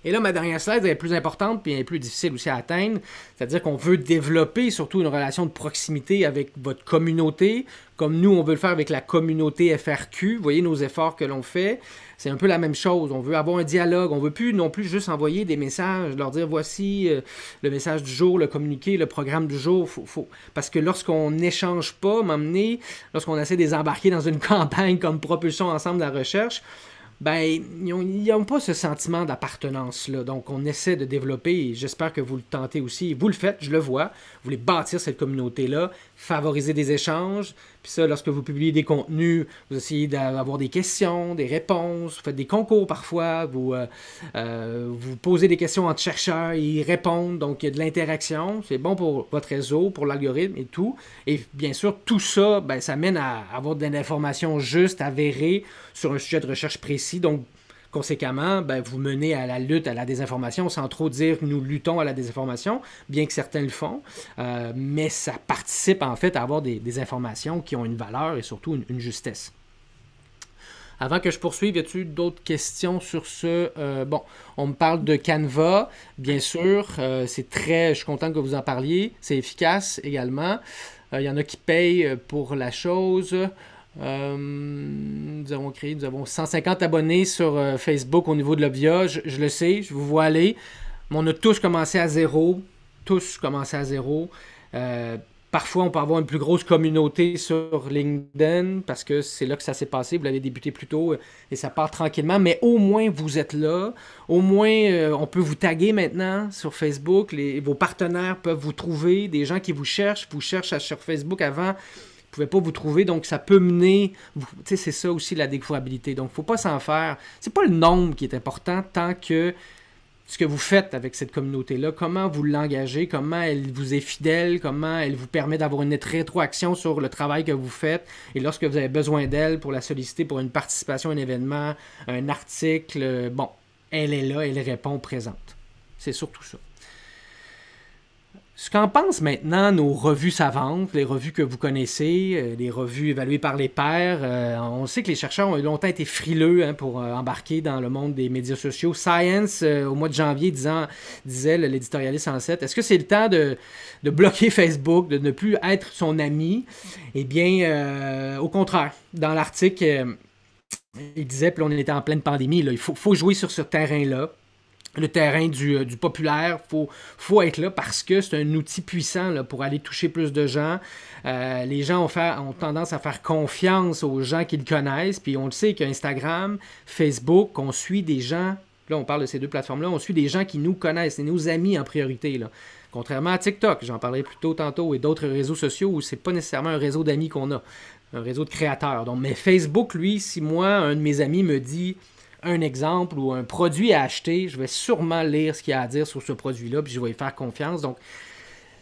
Et là, ma dernière slide est plus importante, puis elle est plus difficile aussi à atteindre. C'est-à-dire qu'on veut développer surtout une relation de proximité avec votre communauté, comme nous, on veut le faire avec la communauté FRQ. Vous voyez nos efforts que l'on fait. C'est un peu la même chose. On veut avoir un dialogue. On ne veut plus non plus juste envoyer des messages, leur dire voici le message du jour, le communiqué, le programme du jour. Parce que lorsqu'on n'échange pas, lorsqu'on essaie de les embarquer dans une campagne comme Propulsion ensemble de la recherche, ben, ils n'ont pas ce sentiment d'appartenance-là. Donc, on essaie de développer, et j'espère que vous le tentez aussi. Vous le faites, je le vois. Vous voulez bâtir cette communauté-là, favoriser des échanges. Puis ça, lorsque vous publiez des contenus, vous essayez d'avoir des questions, des réponses. Vous faites des concours parfois. Vous posez des questions entre chercheurs et ils répondent. Donc, il y a de l'interaction. C'est bon pour votre réseau, pour l'algorithme et tout. Et bien sûr, tout ça, ben, ça mène à avoir de l'information juste, avérée sur un sujet de recherche précis. Donc, conséquemment, ben, vous menez à la lutte à la désinformation sans trop dire que nous luttons à la désinformation, bien que certains le font, mais ça participe en fait à avoir des informations qui ont une valeur et surtout une justesse. Avant que je poursuive, y a-t-il d'autres questions sur ce? Bon, on me parle de Canva, bien sûr, je suis content que vous en parliez, c'est efficace également. Il y en a qui payent pour la chose. Nous avons 150 abonnés sur Facebook au niveau de Lobvia, je le sais, je vous vois aller, mais on a tous commencé à zéro, parfois on peut avoir une plus grosse communauté sur LinkedIn parce que c'est là que ça s'est passé, vous l'avez débuté plus tôt et ça part tranquillement, mais au moins vous êtes là, au moins on peut vous taguer maintenant sur Facebook, vos partenaires peuvent vous trouver, des gens qui vous cherchent sur Facebook avant, ne pouvez pas vous trouver, donc ça peut mener, c'est ça aussi la découvrabilité, donc il ne faut pas s'en faire, c'est pas le nombre qui est important tant que ce que vous faites avec cette communauté-là, comment vous l'engagez, comment elle vous est fidèle, comment elle vous permet d'avoir une rétroaction sur le travail que vous faites, et lorsque vous avez besoin d'elle pour la solliciter pour une participation à un événement, un article, bon, elle est là, elle répond présente. C'est surtout ça. Ce qu'en pensent maintenant nos revues savantes, les revues que vous connaissez, les revues évaluées par les pairs, on sait que les chercheurs ont longtemps été frileux pour embarquer dans le monde des médias sociaux. Science, au mois de janvier, disait l'éditorialiste en 7, est-ce que c'est le temps de bloquer Facebook, de ne plus être son ami? Eh bien, au contraire, dans l'article, il disait, puis on était en pleine pandémie, là, il faut jouer sur ce terrain-là. Le terrain du populaire, faut être là parce que c'est un outil puissant là, pour aller toucher plus de gens. Les gens ont tendance à faire confiance aux gens qu'ils connaissent, puis on le sait qu'Instagram, Facebook, on suit des gens, là on parle de ces deux plateformes-là, on suit des gens qui nous connaissent, c'est nos amis en priorité, là. Contrairement à TikTok, j'en parlerai plus tôt tantôt, et d'autres réseaux sociaux où c'est pas nécessairement un réseau d'amis qu'on a, un réseau de créateurs. Donc, mais Facebook, lui, si moi, un de mes amis me dit un exemple ou un produit à acheter, je vais sûrement lire ce qu'il y a à dire sur ce produit-là, puis je vais y faire confiance. Donc,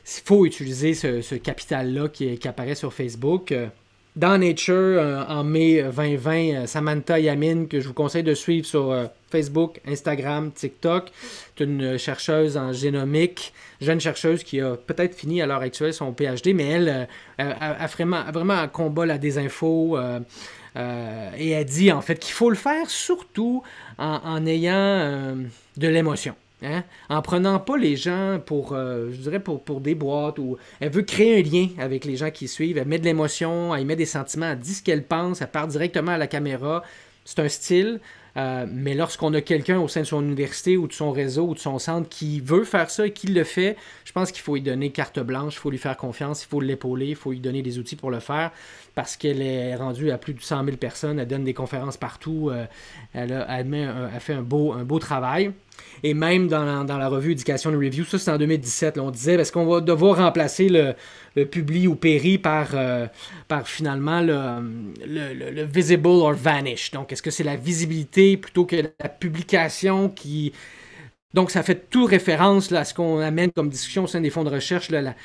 il faut utiliser ce capital-là qui apparaît sur Facebook. Dans Nature, en mai 2020, Samantha Yamin, que je vous conseille de suivre sur Facebook, Instagram, TikTok, c'est une chercheuse en génomique, jeune chercheuse qui a peut-être fini à l'heure actuelle son PhD, mais elle a vraiment un combat la désinfo. Et elle dit en fait qu'il faut le faire surtout en ayant de l'émotion. Hein? En prenant pas les gens pour des boîtes. Ou elle veut créer un lien avec les gens qui suivent. Elle met de l'émotion, elle met des sentiments, elle dit ce qu'elle pense, elle parle directement à la caméra. C'est un style. Mais lorsqu'on a quelqu'un au sein de son université ou de son réseau ou de son centre qui veut faire ça et qui le fait, je pense qu'il faut lui donner carte blanche, il faut lui faire confiance, il faut l'épauler, il faut lui donner des outils pour le faire parce qu'elle est rendue à plus de 100 000 personnes, elle donne des conférences partout, elle fait un beau travail. Et même dans la revue Education Review, ça c'est en 2017, là, on disait est-ce qu'on va devoir remplacer le publi ou péri par finalement le visible or vanish. Donc est-ce que c'est la visibilité plutôt que la publication qui... Donc, ça fait tout référence là, à ce qu'on amène comme discussion au sein des fonds de recherche, là, la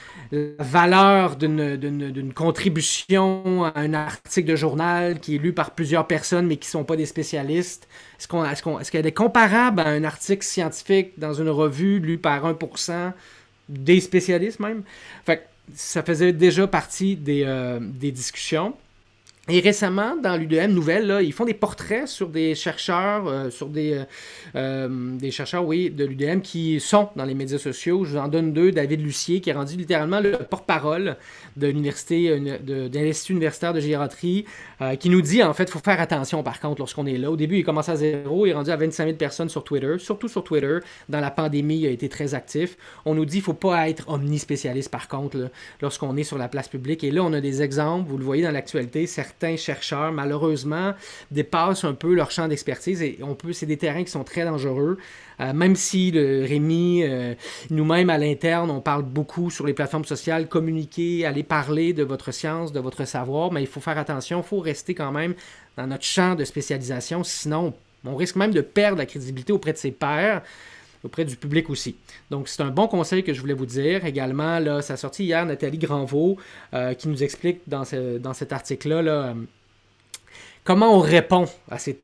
valeur d'une contribution à un article de journal qui est lu par plusieurs personnes mais qui ne sont pas des spécialistes. Est-ce qu'elle est comparable à un article scientifique dans une revue lu par 1% des spécialistes même? Fait que ça faisait déjà partie des discussions. Et récemment, dans l'UDM Nouvelle, là, ils font des portraits sur des chercheurs, des chercheurs, oui, de l'UDM qui sont dans les médias sociaux. Je vous en donne deux. David Lucier, qui est rendu littéralement le porte-parole de l'Institut universitaire de gériatrie, qui nous dit, en fait, il faut faire attention, par contre, lorsqu'on est là. Au début, il commence à 0, il est rendu à 25 000 personnes sur Twitter, surtout sur Twitter. Dans la pandémie, il a été très actif. On nous dit qu'il ne faut pas être omnispécialiste, par contre, là, lorsqu'on est sur la place publique. Et là, on a des exemples, vous le voyez dans l'actualité, certains chercheurs, malheureusement, dépassent un peu leur champ d'expertise et c'est des terrains qui sont très dangereux. Même si Rémi, nous-mêmes à l'interne, on parle beaucoup sur les plateformes sociales, communiquer, aller parler de votre science, de votre savoir, mais il faut faire attention, il faut rester quand même dans notre champ de spécialisation, sinon on risque même de perdre la crédibilité auprès de ses pairs, auprès du public aussi. Donc, c'est un bon conseil que je voulais vous dire. Également, là, ça a sorti hier, Nathalie Granvaux, qui nous explique dans cet article-là là, comment on répond à ces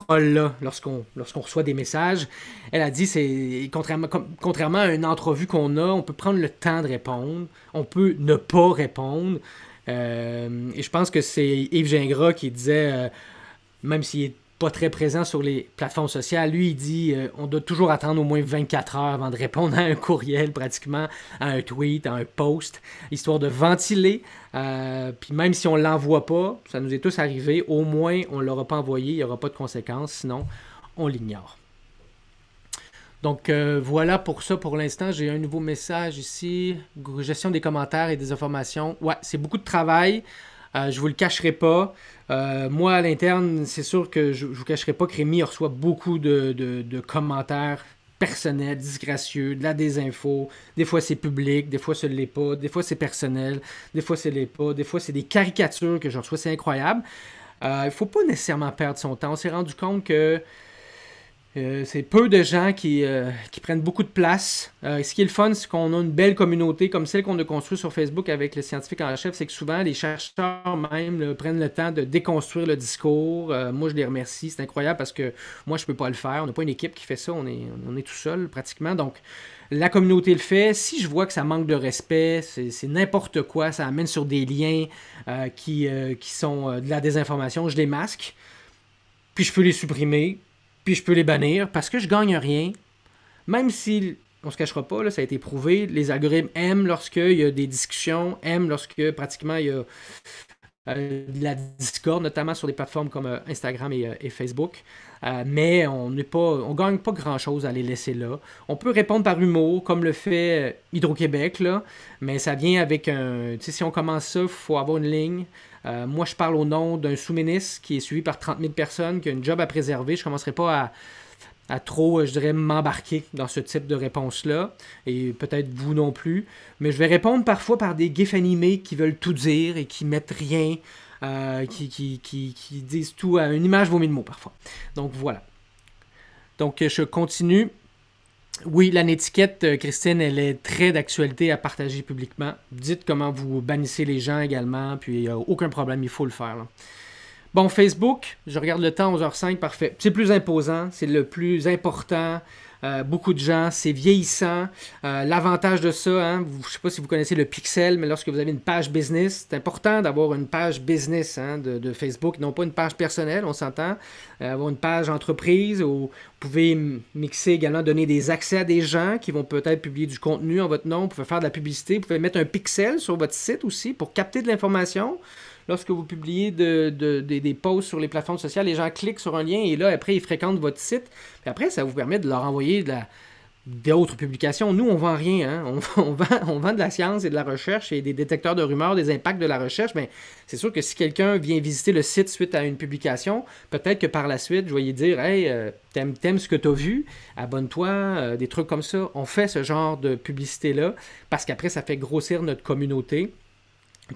trolls-là lorsqu'on reçoit des messages. Elle a dit, contrairement à une entrevue qu'on a, on peut prendre le temps de répondre, on peut ne pas répondre. Et je pense que c'est Yves Gingras qui disait, même s'il est pas très présent sur les plateformes sociales. Lui, il dit on doit toujours attendre au moins 24 heures avant de répondre à un courriel, pratiquement, à un tweet, à un post, histoire de ventiler. Puis même si on ne l'envoie pas, ça nous est tous arrivé, au moins on ne l'aura pas envoyé, il n'y aura pas de conséquences, sinon on l'ignore. Donc voilà pour ça pour l'instant. J'ai un nouveau message ici. Gestion des commentaires et des informations. Ouais, c'est beaucoup de travail. Je ne vous le cacherai pas. Moi, à l'interne, c'est sûr que je ne vous cacherai pas que Rémi reçoit beaucoup de commentaires personnels, disgracieux, de la désinfo. Des fois, c'est public, des fois, ce ne l'est pas. Des fois, c'est personnel, des fois, ce ne l'est pas. Des fois, c'est des caricatures que je reçois. C'est incroyable. Il ne faut pas nécessairement perdre son temps. On s'est rendu compte que C'est peu de gens qui prennent beaucoup de place. Ce qui est le fun, c'est qu'on a une belle communauté comme celle qu'on a construite sur Facebook avec le scientifique en chef. C'est que souvent, les chercheurs même prennent le temps de déconstruire le discours. Moi, je les remercie. C'est incroyable parce que moi, je ne peux pas le faire. On n'a pas une équipe qui fait ça. On est tout seul pratiquement. Donc, la communauté le fait. Si je vois que ça manque de respect, c'est n'importe quoi. Ça amène sur des liens qui sont de la désinformation. Je les masque. Puis je peux les supprimer. Puis je peux les bannir parce que je gagne rien. Même si, on se cachera pas, là, ça a été prouvé, les algorithmes aiment lorsqu'il y a des discussions, aiment lorsque pratiquement il y a de la discorde, notamment sur des plateformes comme Instagram et Facebook. Mais on gagne pas grand-chose à les laisser là. On peut répondre par humour, comme le fait Hydro-Québec, là, mais ça vient avec un... Tu sais, si on commence ça, il faut avoir une ligne. Moi, je parle au nom d'un sous-ministre qui est suivi par 30 000 personnes, qui a une job à préserver. Je ne commencerai pas à trop, je dirais, m'embarquer dans ce type de réponse-là. Et peut-être vous non plus. Mais je vais répondre parfois par des gifs animés qui veulent tout dire et qui mettent rien, qui disent tout. Une image vaut 1000 mots parfois. Donc voilà. Donc je continue. Oui, l'étiquette, Christine, elle est très d'actualité à partager publiquement. Dites comment vous bannissez les gens également, puis il n'y a aucun problème, il faut le faire. Là. Bon, Facebook, je regarde le temps, 11h05, parfait. C'est plus imposant, c'est le plus important. Beaucoup de gens, c'est vieillissant. L'avantage de ça, hein, je ne sais pas si vous connaissez le pixel, mais lorsque vous avez une page business, c'est important d'avoir une page business de Facebook, non pas une page personnelle, on s'entend. Avoir une page entreprise où vous pouvez mixer également, donner des accès à des gens qui vont peut-être publier du contenu en votre nom. Vous pouvez faire de la publicité, vous pouvez mettre un pixel sur votre site aussi pour capter de l'information. Lorsque vous publiez des posts sur les plateformes sociales, les gens cliquent sur un lien et là, après, ils fréquentent votre site. Puis après, ça vous permet de leur envoyer d'autres publications. Nous, on ne vend rien. Hein? On vend de la science et de la recherche et des détecteurs de rumeurs, des impacts de la recherche. Mais c'est sûr que si quelqu'un vient visiter le site suite à une publication, peut-être que par la suite, je vais lui dire « Hey, t'aimes ce que tu as vu? Abonne-toi. » Des trucs comme ça. On fait ce genre de publicité-là parce qu'après, ça fait grossir notre communauté.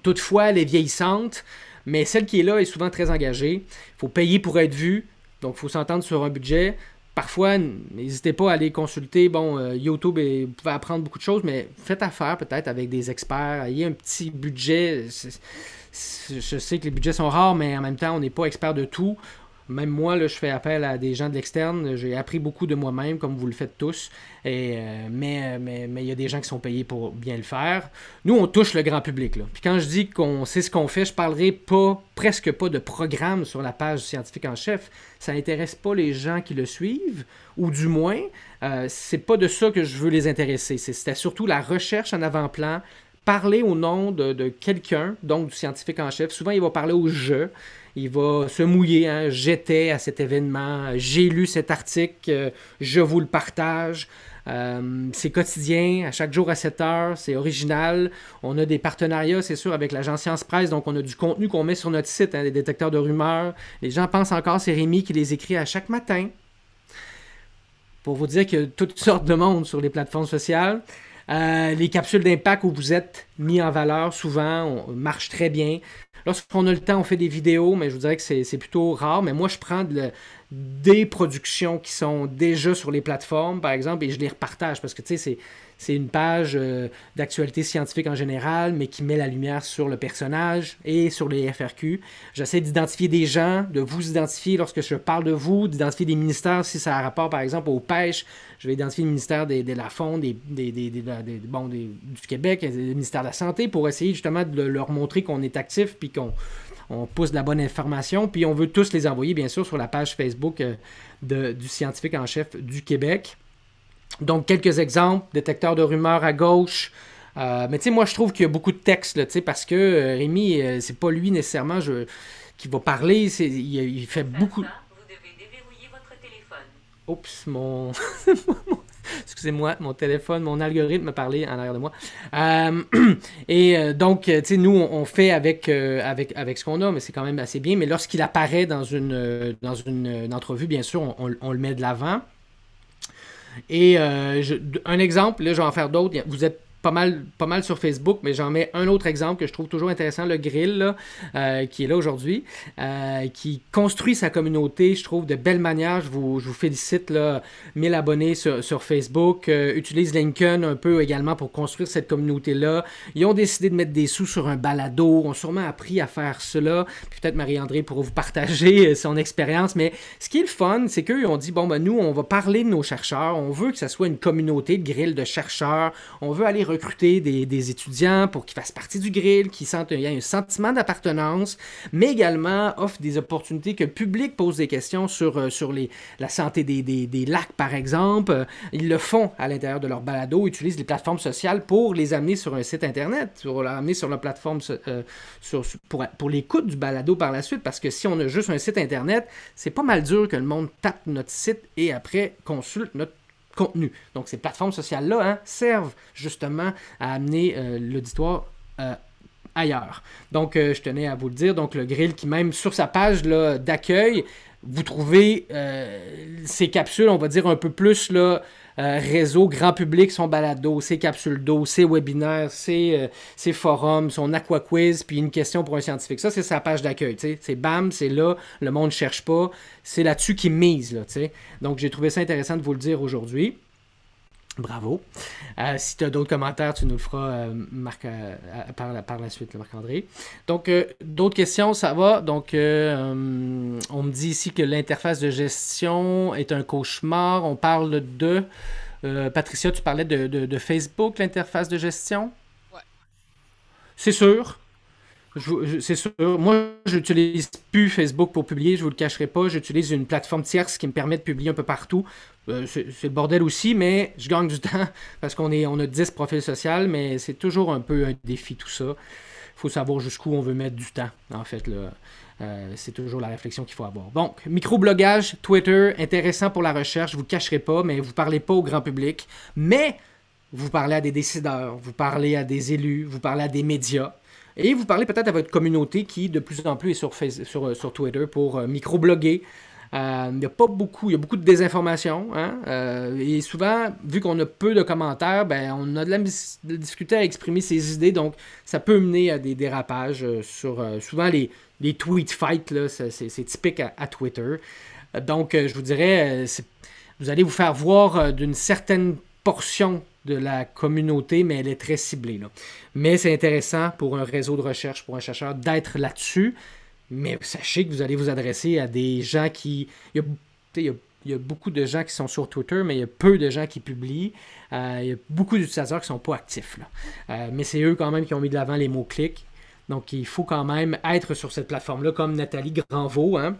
Toutefois, elle est vieillissante, mais celle qui est là est souvent très engagée. Il faut payer pour être vu, donc il faut s'entendre sur un budget. Parfois, n'hésitez pas à aller consulter. Bon, YouTube, vous pouvez apprendre beaucoup de choses, mais faites affaire peut-être avec des experts. Ayez un petit budget. Je sais que les budgets sont rares, mais en même temps, on n'est pas expert de tout. Même moi, là, je fais appel à des gens de l'externe. J'ai appris beaucoup de moi-même, comme vous le faites tous. Mais il y a des gens qui sont payés pour bien le faire. Nous, on touche le grand public. Là. Puis quand je dis qu'on sait ce qu'on fait, je ne parlerai presque pas de programme sur la page du scientifique en chef. Ça n'intéresse pas les gens qui le suivent, ou du moins, c'est pas de ça que je veux les intéresser. C'était surtout la recherche en avant-plan, parler au nom de quelqu'un, donc du scientifique en chef. Souvent, il va parler au « je ». Il va se mouiller, hein? J'étais à cet événement, j'ai lu cet article, je vous le partage. C'est quotidien, à chaque jour à 7 heures, c'est original. On a des partenariats, c'est sûr, avec l'agence Science Presse, donc on a du contenu qu'on met sur notre site, hein, des détecteurs de rumeurs. Les gens pensent encore, c'est Rémi qui les écrit à chaque matin. Pour vous dire qu'il y a toutes sortes de monde sur les plateformes sociales. Les capsules d'impact où vous êtes mis en valeur, souvent, marchent très bien. Lorsqu'on a le temps, on fait des vidéos, mais je vous dirais que c'est plutôt rare. Mais moi, je prends des productions qui sont déjà sur les plateformes, par exemple, et je les repartage parce que, tu sais, c'est une page d'actualité scientifique en général, mais qui met la lumière sur le personnage et sur les FRQ. J'essaie d'identifier des gens, de vous identifier lorsque je parle de vous, d'identifier des ministères, si ça a rapport, par exemple, aux pêches. Je vais identifier le ministère de la Faune, du Québec, le ministère de la Santé, pour essayer justement de leur montrer qu'on est actif puis qu'on pousse de la bonne information. Puis on veut tous les envoyer, bien sûr, sur la page Facebook du scientifique en chef du Québec. Donc, quelques exemples, détecteur de rumeurs à gauche. Mais tu sais, moi, je trouve qu'il y a beaucoup de textes, là, parce que Rémi, c'est pas lui nécessairement qui va parler. Il fait beaucoup... Vous devez déverrouiller votre téléphone. Oups, excusez-moi, mon téléphone, mon algorithme m'a parlé en arrière de moi. Donc, tu sais, nous, on fait avec ce qu'on a, mais c'est quand même assez bien. Mais lorsqu'il apparaît dans une entrevue, bien sûr, on le met de l'avant. Et un exemple, là, je vais en faire d'autres. Vous êtes pas mal sur Facebook, mais j'en mets un autre exemple que je trouve toujours intéressant, le Grill, là, qui est là aujourd'hui, qui construit sa communauté, je trouve, de belle manière. Je vous félicite, là, 1000 abonnés sur Facebook, utilise LinkedIn un peu également pour construire cette communauté-là. Ils ont décidé de mettre des sous sur un balado, ont sûrement appris à faire cela. Puis peut-être Marie-André pourra vous partager son expérience, mais ce qui est le fun, c'est qu'eux ont dit, bon, ben nous, on va parler de nos chercheurs, on veut que ça soit une communauté de Grill de chercheurs, on veut aller recruter des étudiants pour qu'ils fassent partie du Grill, qu'ils sentent qu'il y a un sentiment d'appartenance, mais également offre des opportunités que le public pose des questions sur la santé des lacs, par exemple. Ils le font à l'intérieur de leur balado, utilisent les plateformes sociales pour les amener sur un site Internet, pour les amener sur la plateforme pour l'écoute du balado par la suite, parce que si on a juste un site Internet, c'est pas mal dur que le monde tape notre site et après consulte notre contenu. Donc, ces plateformes sociales-là servent justement à amener l'auditoire ailleurs. Donc, je tenais à vous le dire. Donc, le Grill qui, même sur sa page là, d'accueil, vous trouvez ces capsules, on va dire un peu plus là, réseau, grand public, son balado, ses capsules d'eau, ses webinaires, ses forums, son aqua quiz, puis une question pour un scientifique. Ça, c'est sa page d'accueil. T'sais. C'est bam, c'est là, le monde ne cherche pas. C'est là-dessus qu'il mise. Là, t'sais. Donc, j'ai trouvé ça intéressant de vous le dire aujourd'hui. Bravo. Si tu as d'autres commentaires, tu nous le feras par la suite, Marc-André. Donc, d'autres questions, ça va. Donc, on me dit ici que l'interface de gestion est un cauchemar. On parle de... Patricia, tu parlais de Facebook, l'interface de gestion? Ouais. C'est sûr. C'est sûr. Moi, je n'utilise plus Facebook pour publier, je ne vous le cacherai pas. J'utilise une plateforme tierce qui me permet de publier un peu partout. C'est le bordel aussi, mais je gagne du temps parce on a 10 profils sociaux, mais c'est toujours un peu un défi tout ça. Il faut savoir jusqu'où on veut mettre du temps, en fait. Là. C'est toujours la réflexion qu'il faut avoir. Donc, microblogage, Twitter, intéressant pour la recherche, je ne vous le cacherai pas, mais vous ne parlez pas au grand public. Mais vous parlez à des décideurs, vous parlez à des élus, vous parlez à des médias. Et vous parlez peut-être à votre communauté qui, de plus en plus, est sur Twitter pour microbloguer. Il y a beaucoup de désinformation. Hein? Et souvent, vu qu'on a peu de commentaires, ben, on a de la difficulté à exprimer ses idées. Donc, ça peut mener à des dérapages sur souvent les tweet fights. Là, c'est typique à Twitter. Donc, je vous dirais, vous allez vous faire voir d'une certaine portion de la communauté, mais elle est très ciblée. Là. Mais c'est intéressant pour un réseau de recherche, pour un chercheur, d'être là-dessus. Mais sachez que vous allez vous adresser à des gens qui... Il y a beaucoup de gens qui sont sur Twitter, mais il y a peu de gens qui publient. Il y a beaucoup d'utilisateurs qui ne sont pas actifs. Là. Mais c'est eux quand même qui ont mis de l'avant les mots-clics. Donc, il faut quand même être sur cette plateforme-là, comme Nathalie Granvaux, hein,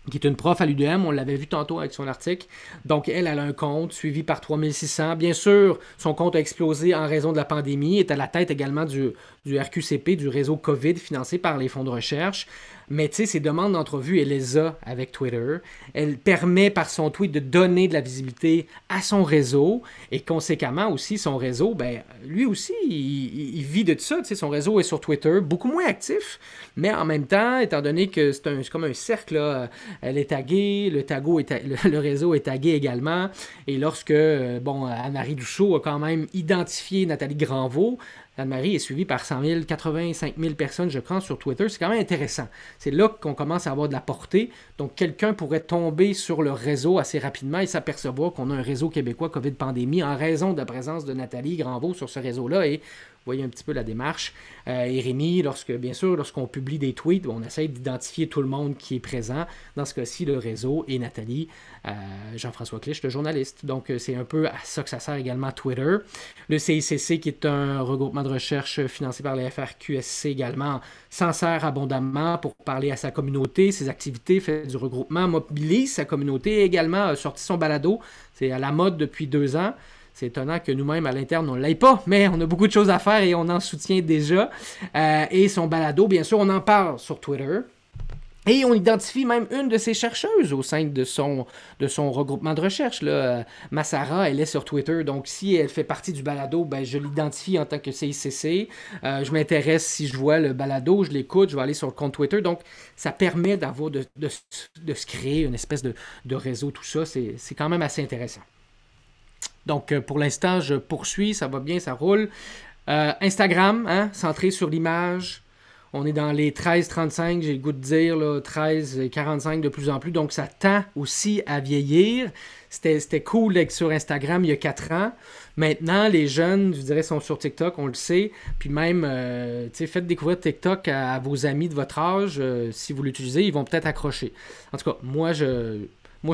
qui est une prof à l'UDM, on l'avait vu tantôt avec son article. Donc, elle a un compte suivi par 3600. Bien sûr, son compte a explosé en raison de la pandémie, est à la tête également du RQCP, du réseau COVID, financé par les fonds de recherche. Mais tu sais, ses demandes d'entrevue, elle les a avec Twitter. Elle permet par son tweet de donner de la visibilité à son réseau et conséquemment aussi son réseau, ben lui aussi, il vit de ça. Tu sais, son réseau est sur Twitter, beaucoup moins actif, mais en même temps, étant donné que c'est comme un cercle, là, elle est taguée, le réseau est tagué également. Et lorsque, Anne-Marie Duchot a quand même identifié Nathalie Granvaux, Anne-Marie est suivie par 85 000 personnes, je crois, sur Twitter. C'est quand même intéressant. C'est là qu'on commence à avoir de la portée. Donc, quelqu'un pourrait tomber sur le réseau assez rapidement et s'apercevoir qu'on a un réseau québécois COVID-pandémie en raison de la présence de Nathalie Granvaux sur ce réseau-là. Et vous voyez un petit peu la démarche. Et Rémi, lorsqu'on publie des tweets, on essaie d'identifier tout le monde qui est présent. Dans ce cas-ci, le réseau et Nathalie, Jean-François Clich, le journaliste. Donc, c'est un peu à ça que ça sert également Twitter. Le CICC, qui est un regroupement de recherche financé par les FRQSC également, s'en sert abondamment pour parler à sa communauté, ses activités, fait du regroupement, mobilise sa communauté et également a sorti son balado. C'est à la mode depuis 2 ans. C'est étonnant que nous-mêmes, à l'interne, on ne l'aille pas, mais on a beaucoup de choses à faire et on en soutient déjà. Et son balado, bien sûr, on en parle sur Twitter. Et on identifie même une de ses chercheuses au sein de son regroupement de recherche. Là. Massara, elle est sur Twitter, donc si elle fait partie du balado, ben, je l'identifie en tant que CICC. Je m'intéresse, si je vois le balado, je l'écoute, je vais aller sur le compte Twitter. Donc, ça permet de se créer une espèce de réseau, tout ça. C'est quand même assez intéressant. Donc, pour l'instant, je poursuis, ça va bien, ça roule. Instagram, hein, centré sur l'image. On est dans les 13-35, j'ai le goût de dire, là, 13-45 de plus en plus. Donc, ça tend aussi à vieillir. C'était cool d'être sur Instagram il y a 4 ans. Maintenant, les jeunes, je dirais, sont sur TikTok, on le sait. Puis même, faites découvrir TikTok à vos amis de votre âge. Si vous l'utilisez, ils vont peut-être accrocher. En tout cas, moi, je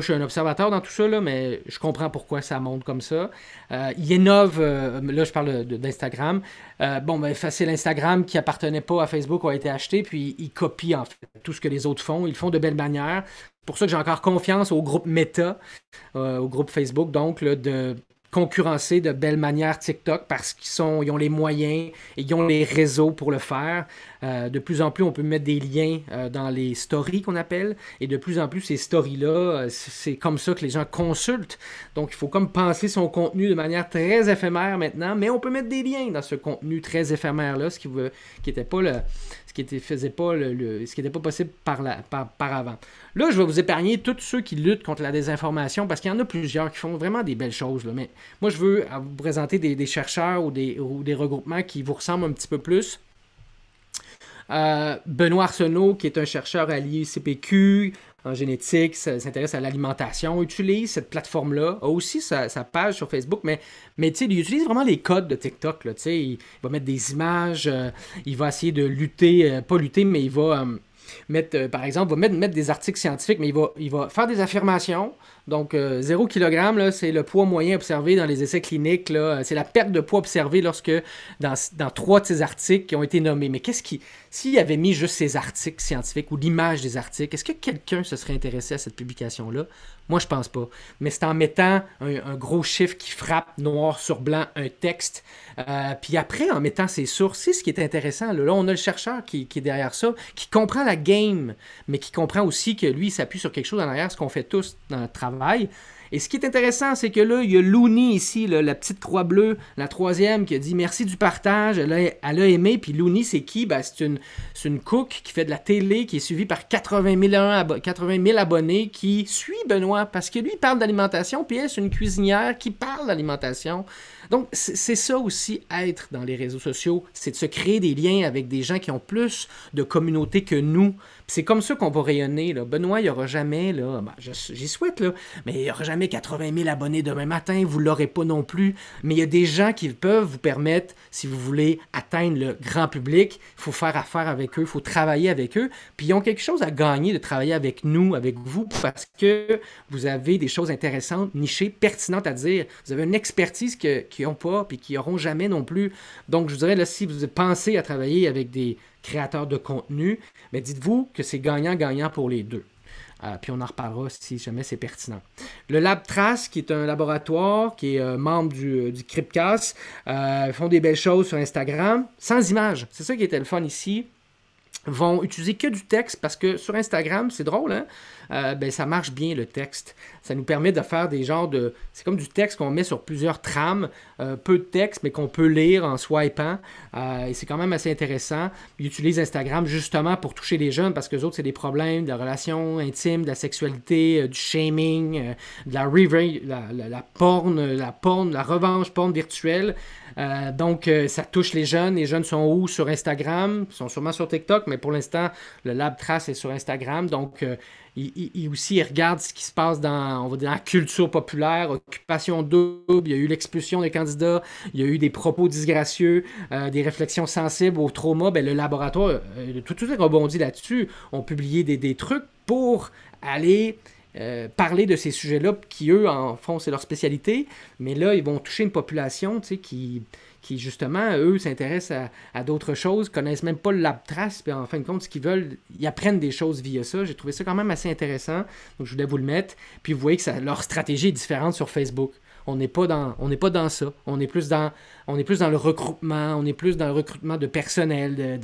suis un observateur dans tout ça, là, mais je comprends pourquoi ça monte comme ça. Il innove, là je parle d'Instagram. C'est l'Instagram qui appartenait pas à Facebook a été acheté, puis il copie en fait tout ce que les autres font. Ils le font de belle manière. C'est pour ça que j'ai encore confiance au groupe Meta, au groupe Facebook, donc là, de concurrencer de belle manière TikTok parce qu'ils ont les moyens et ils ont les réseaux pour le faire. De plus en plus, on peut mettre des liens dans les stories qu'on appelle et de plus en plus, ces stories-là, c'est comme ça que les gens consultent. Donc, il faut comme penser son contenu de manière très éphémère maintenant, mais on peut mettre des liens dans ce contenu très éphémère-là, ce qui n'était pas ce qui n'était pas possible par avant. Là, je vais vous épargner tous ceux qui luttent contre la désinformation parce qu'il y en a plusieurs qui font vraiment des belles choses. Là. Mais moi, je veux vous présenter des chercheurs ou des regroupements qui vous ressemblent un petit peu plus. Benoît Arsenault, qui est un chercheur à l'ICPQ en génétique, s'intéresse à l'alimentation, utilise cette plateforme-là, a aussi sa page sur Facebook, mais tu sais, il utilise vraiment les codes de TikTok, là, tu sais, il va mettre des images, il va essayer de lutter, pas lutter, mais il va mettre, par exemple, mettre des articles scientifiques, mais il va faire des affirmations. Donc, 0 kg, là, c'est le poids moyen observé dans les essais cliniques. Là, c'est la perte de poids observée lorsque dans 3 de ces articles qui ont été nommés. Mais s'il avait mis juste ces articles scientifiques ou l'image des articles, est-ce que quelqu'un se serait intéressé à cette publication-là? Moi, je pense pas. Mais c'est en mettant un gros chiffre qui frappe noir sur blanc un texte. Puis après, en mettant ses sources, c'est ce qui est intéressant. Là, on a le chercheur qui est derrière ça, qui comprend la game, mais qui comprend aussi que lui, il s'appuie sur quelque chose en arrière, ce qu'on fait tous dans le travail. Et ce qui est intéressant, c'est que là, il y a Looney ici, là, la petite croix bleue, la 3e, qui a dit « Merci du partage ». Elle a aimé. Puis Looney, c'est qui? Ben, c'est une cook qui fait de la télé, qui est suivie par 80 000 abonnés, qui suit Benoît, parce que lui, il parle d'alimentation, puis elle, c'est une cuisinière qui parle d'alimentation. Donc, c'est ça aussi, être dans les réseaux sociaux, c'est de se créer des liens avec des gens qui ont plus de communauté que nous. Puis c'est comme ça qu'on va rayonner. Là. Benoît, il n'y aura jamais, là, j'y souhaite, là, mais il n'y aura jamais 80 000 abonnés demain matin, vous ne l'aurez pas non plus. Mais il y a des gens qui peuvent vous permettre, si vous voulez atteindre le grand public, il faut faire affaire avec eux, il faut travailler avec eux. Puis ils ont quelque chose à gagner de travailler avec nous, avec vous, parce que vous avez des choses intéressantes, nichées, pertinentes à dire. Vous avez une expertise qu'ils n'ont pas, puis qu'ils n'auront jamais non plus. Donc, je vous dirais, là, si vous pensez à travailler avec des créateurs de contenu, mais dites-vous que c'est gagnant-gagnant pour les deux. Puis on en reparlera si jamais c'est pertinent. Le Lab Trace, qui est un laboratoire, qui est membre du Cripcast, font des belles choses sur Instagram, sans images. C'est ça qui était le fun ici. Vont utiliser que du texte parce que sur Instagram, c'est drôle, hein? Ça marche bien le texte. Ça nous permet de faire des genres de... C'est comme du texte qu'on met sur plusieurs trames, peu de texte, mais qu'on peut lire en swipant. Et c'est quand même assez intéressant. Ils utilisent Instagram justement pour toucher les jeunes parce que les autres, c'est des problèmes de la relation intime, de la sexualité, du shaming, de la porn, la revanche porn virtuelle. Donc, ça touche les jeunes. Les jeunes sont où? Sur Instagram. Ils sont sûrement sur TikTok, mais pour l'instant, le Lab Trace est sur Instagram. Donc, ils regardent ce qui se passe dans la culture populaire, occupation double, il y a eu l'expulsion des candidats, il y a eu des propos disgracieux, des réflexions sensibles au trauma. Le laboratoire, tout est rebondi là-dessus. On publié des trucs pour aller... parler de ces sujets-là qui, eux, en font, c'est leur spécialité, mais là, ils vont toucher une population qui justement, eux, s'intéressent à d'autres choses, connaissent même pas le Lab Trace, puis en fin de compte, ce qu'ils veulent, ils apprennent des choses via ça. J'ai trouvé ça quand même assez intéressant, donc je voulais vous le mettre. Puis vous voyez que leur stratégie est différente sur Facebook. On n'est pas dans ça. On est plus dans le recrutement. On est plus dans le recrutement de personnel,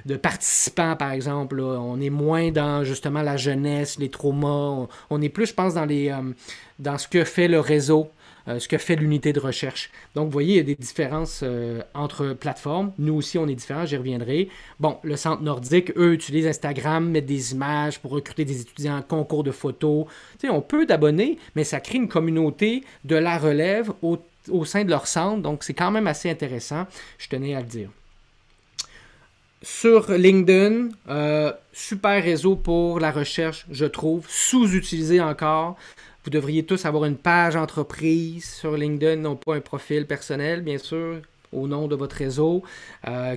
de participants, par exemple. Là. On est moins dans, justement, la jeunesse, les traumas. On est plus, je pense, dans ce que fait le réseau, ce que fait l'unité de recherche. Donc, vous voyez, il y a des différences entre plateformes. Nous aussi, on est différents, j'y reviendrai. Bon, le Centre nordique, eux, utilisent Instagram, mettent des images pour recruter des étudiants, concours de photos. Tu sais, on peut d'abonnés, mais ça crée une communauté de la relève au sein de leur centre, donc c'est quand même assez intéressant, je tenais à le dire. Sur LinkedIn, super réseau pour la recherche, je trouve, sous-utilisé encore. Vous devriez tous avoir une page entreprise sur LinkedIn, non pas un profil personnel, bien sûr, au nom de votre réseau,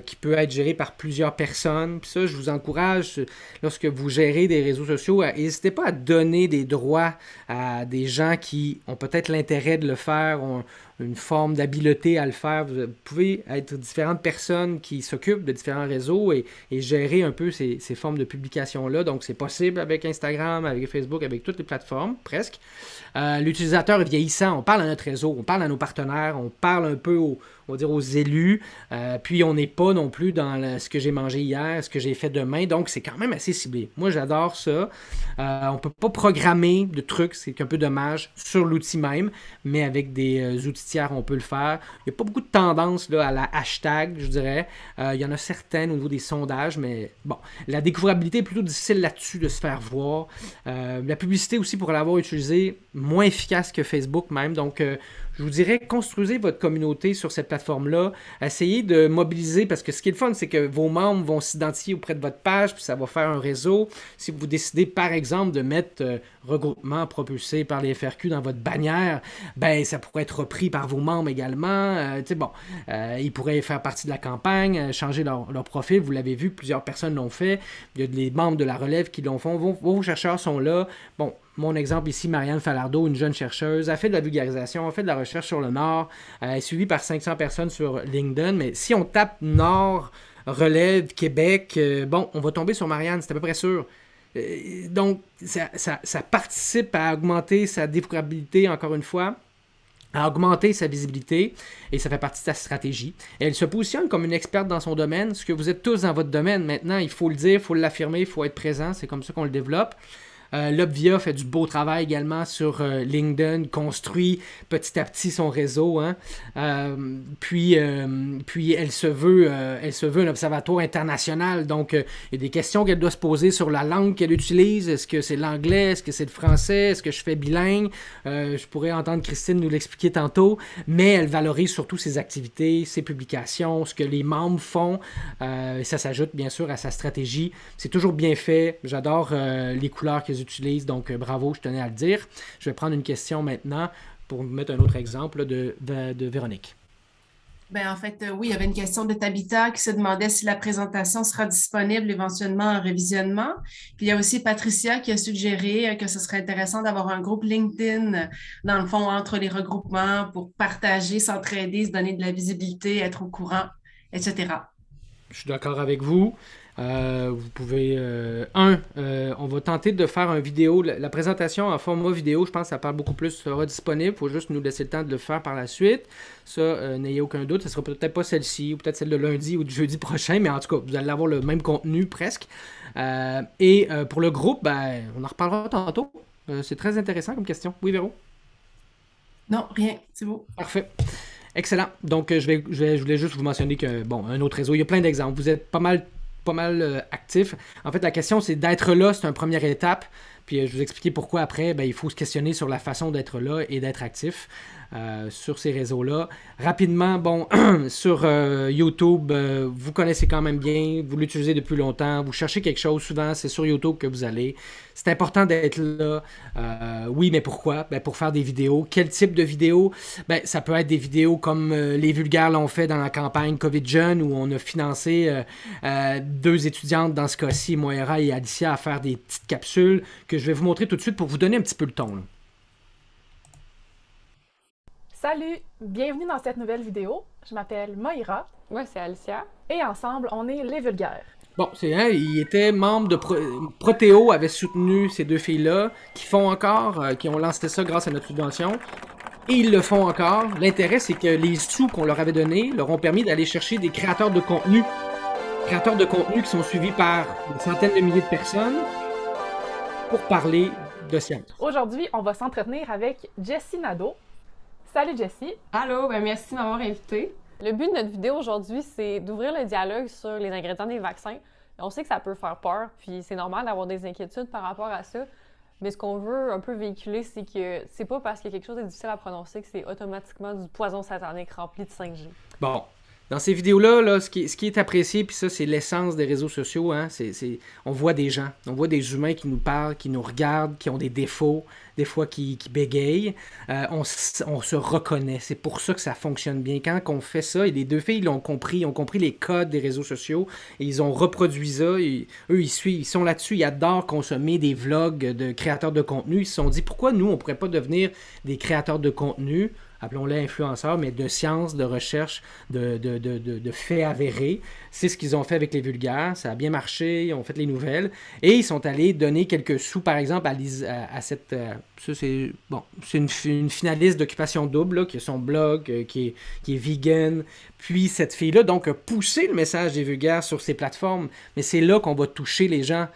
qui peut être géré par plusieurs personnes. Puis ça, je vous encourage, lorsque vous gérez des réseaux sociaux, n'hésitez pas à donner des droits à des gens qui ont peut-être l'intérêt de le faire, ont une forme d'habileté à le faire. Vous pouvez être différentes personnes qui s'occupent de différents réseaux et gérer un peu ces formes de publication-là. Donc, c'est possible avec Instagram, avec Facebook, avec toutes les plateformes, presque. L'utilisateur est vieillissant. On parle à notre réseau, on parle à nos partenaires, on parle un peu on va dire aux élus. Puis, on n'est pas non plus dans ce que j'ai mangé hier, ce que j'ai fait demain. Donc, c'est quand même assez ciblé. Moi, j'adore ça. On ne peut pas programmer de trucs, c'est un peu dommage, sur l'outil même, mais avec des outils tiers, on peut le faire. Il n'y a pas beaucoup de tendance là, à la hashtag, je dirais. Il y en a certaines au niveau des sondages, mais bon, la découvrabilité est plutôt difficile là-dessus de se faire voir. La publicité aussi, pour l'avoir utilisé, moins efficace que Facebook même. Donc, je vous dirais, construisez votre communauté sur cette plateforme-là. Essayez de mobiliser, parce que ce qui est le fun, c'est que vos membres vont s'identifier auprès de votre page, puis ça va faire un réseau. Si vous décidez, par exemple, de mettre regroupement propulsé par les FRQ dans votre bannière, ben ça pourrait être repris par vos membres également. Ils pourraient faire partie de la campagne, changer leur profil. Vous l'avez vu, plusieurs personnes l'ont fait. Il y a des membres de la relève qui l'ont fait. Vos chercheurs sont là. Bon, mon exemple ici, Marianne Falardeau, une jeune chercheuse, a fait de la vulgarisation, a fait de la recherche sur le Nord, est suivie par 500 personnes sur LinkedIn. Mais si on tape Nord, relève, Québec, on va tomber sur Marianne, c'est à peu près sûr. Donc, ça participe à augmenter sa découvrabilité, encore une fois, à augmenter sa visibilité, et ça fait partie de sa stratégie. Et elle se positionne comme une experte dans son domaine, ce que vous êtes tous dans votre domaine. Maintenant, il faut le dire, il faut l'affirmer, il faut être présent, c'est comme ça qu'on le développe. L'Obvia fait du beau travail également sur LinkedIn, construit petit à petit son réseau. Hein. Puis elle se veut un observatoire international. Donc, il y a des questions qu'elle doit se poser sur la langue qu'elle utilise. Est-ce que c'est l'anglais? Est-ce que c'est le français? Est-ce que je fais bilingue? Je pourrais entendre Christine nous l'expliquer tantôt. Mais elle valorise surtout ses activités, ses publications, ce que les membres font. Et ça s'ajoute bien sûr à sa stratégie. C'est toujours bien fait. J'adore les couleurs qu'ils utilisent, donc bravo, je tenais à le dire. Je vais prendre une question maintenant pour vous mettre un autre exemple là, de Véronique. En fait, oui, il y avait une question de Tabitha qui se demandait si la présentation sera disponible éventuellement en révisionnement. Puis il y a aussi Patricia qui a suggéré que ce serait intéressant d'avoir un groupe LinkedIn, dans le fond, entre les regroupements pour partager, s'entraider, se donner de la visibilité, être au courant, etc. Je suis d'accord avec vous. Vous pouvez... on va tenter de faire une vidéo. La présentation en format vidéo, je pense que ça parle beaucoup plus, sera disponible. Il faut juste nous laisser le temps de le faire par la suite. Ça, n'ayez aucun doute. Ce ne sera peut-être pas celle-ci, ou peut-être celle de lundi ou de jeudi prochain, mais en tout cas, vous allez avoir le même contenu presque. Pour le groupe, on en reparlera tantôt. C'est très intéressant comme question. Oui, Véro? Non, rien. C'est beau. Parfait. Excellent. Donc, je voulais juste vous mentionner que, un autre réseau, il y a plein d'exemples. Vous êtes pas mal actif. En fait, la question, c'est d'être là, c'est une première étape. Puis je vais vous expliquer pourquoi après, il faut se questionner sur la façon d'être là et d'être actif sur ces réseaux-là. Rapidement, sur YouTube, vous connaissez quand même bien, vous l'utilisez depuis longtemps, vous cherchez quelque chose, souvent c'est sur YouTube que vous allez. C'est important d'être là. Oui, mais pourquoi? Pour faire des vidéos. Quel type de vidéos? Ça peut être des vidéos comme les vulgaires l'ont fait dans la campagne COVID Jeune, où on a financé 2 étudiantes, dans ce cas-ci, Moira et Alicia, à faire des petites capsules que je vais vous montrer tout de suite pour vous donner un petit peu le ton. Là. Salut! Bienvenue dans cette nouvelle vidéo. Je m'appelle Moira. Moi, c'est Alicia. Et ensemble, on est les vulgaires. Bon, il était membre de Protéo, avait soutenu ces 2 filles-là, qui font encore, qui ont lancé ça grâce à notre subvention. Et ils le font encore. L'intérêt, c'est que les sous qu'on leur avait donnés leur ont permis d'aller chercher des créateurs de contenu. Créateurs de contenu qui sont suivis par des centaines de milliers de personnes pour parler de science. Aujourd'hui, on va s'entretenir avec Jessie Nadeau. Salut Jessie! Allô, merci de m'avoir invitée. Le but de notre vidéo aujourd'hui, c'est d'ouvrir le dialogue sur les ingrédients des vaccins. On sait que ça peut faire peur, puis c'est normal d'avoir des inquiétudes par rapport à ça. Mais ce qu'on veut un peu véhiculer, c'est que c'est pas parce que quelque chose est difficile à prononcer que c'est automatiquement du poison satanique rempli de 5G. Bon. Dans ces vidéos-là, là, ce qui est apprécié, puis ça, c'est l'essence des réseaux sociaux, hein, on voit des gens, on voit des humains qui nous parlent, qui nous regardent, qui ont des défauts, des fois qui bégayent. On se reconnaît. C'est pour ça que ça fonctionne bien. Quand on fait ça, et les deux filles l'ont compris, ils ont compris les codes des réseaux sociaux, et ils ont reproduit ça. Et eux, ils suivent, ils sont là-dessus, ils adorent consommer des vlogs de créateurs de contenu. Ils se sont dit, pourquoi nous, on ne pourrait pas devenir des créateurs de contenu, appelons-les influenceurs, mais de science, de recherche, de faits avérés. C'est ce qu'ils ont fait avec les vulgaires. Ça a bien marché, ils ont fait les nouvelles. Et ils sont allés donner quelques sous, par exemple, à cette... ça, c'est une finaliste d'Occupation Double, là, qui a son blog, qui est vegan. Puis cette fille-là, donc, a poussé le message des vulgaires sur ses plateformes. Mais c'est là qu'on va toucher les gens.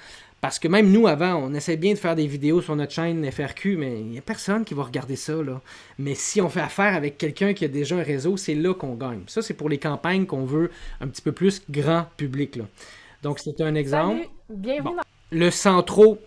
Parce que même nous, avant, on essaie bien de faire des vidéos sur notre chaîne FRQ, mais il n'y a personne qui va regarder ça, là. Mais si on fait affaire avec quelqu'un qui a déjà un réseau, c'est là qu'on gagne. Ça, c'est pour les campagnes qu'on veut un petit peu plus grand public, là. Donc, c'est un exemple. Salut, bienvenue dans... Le Centro,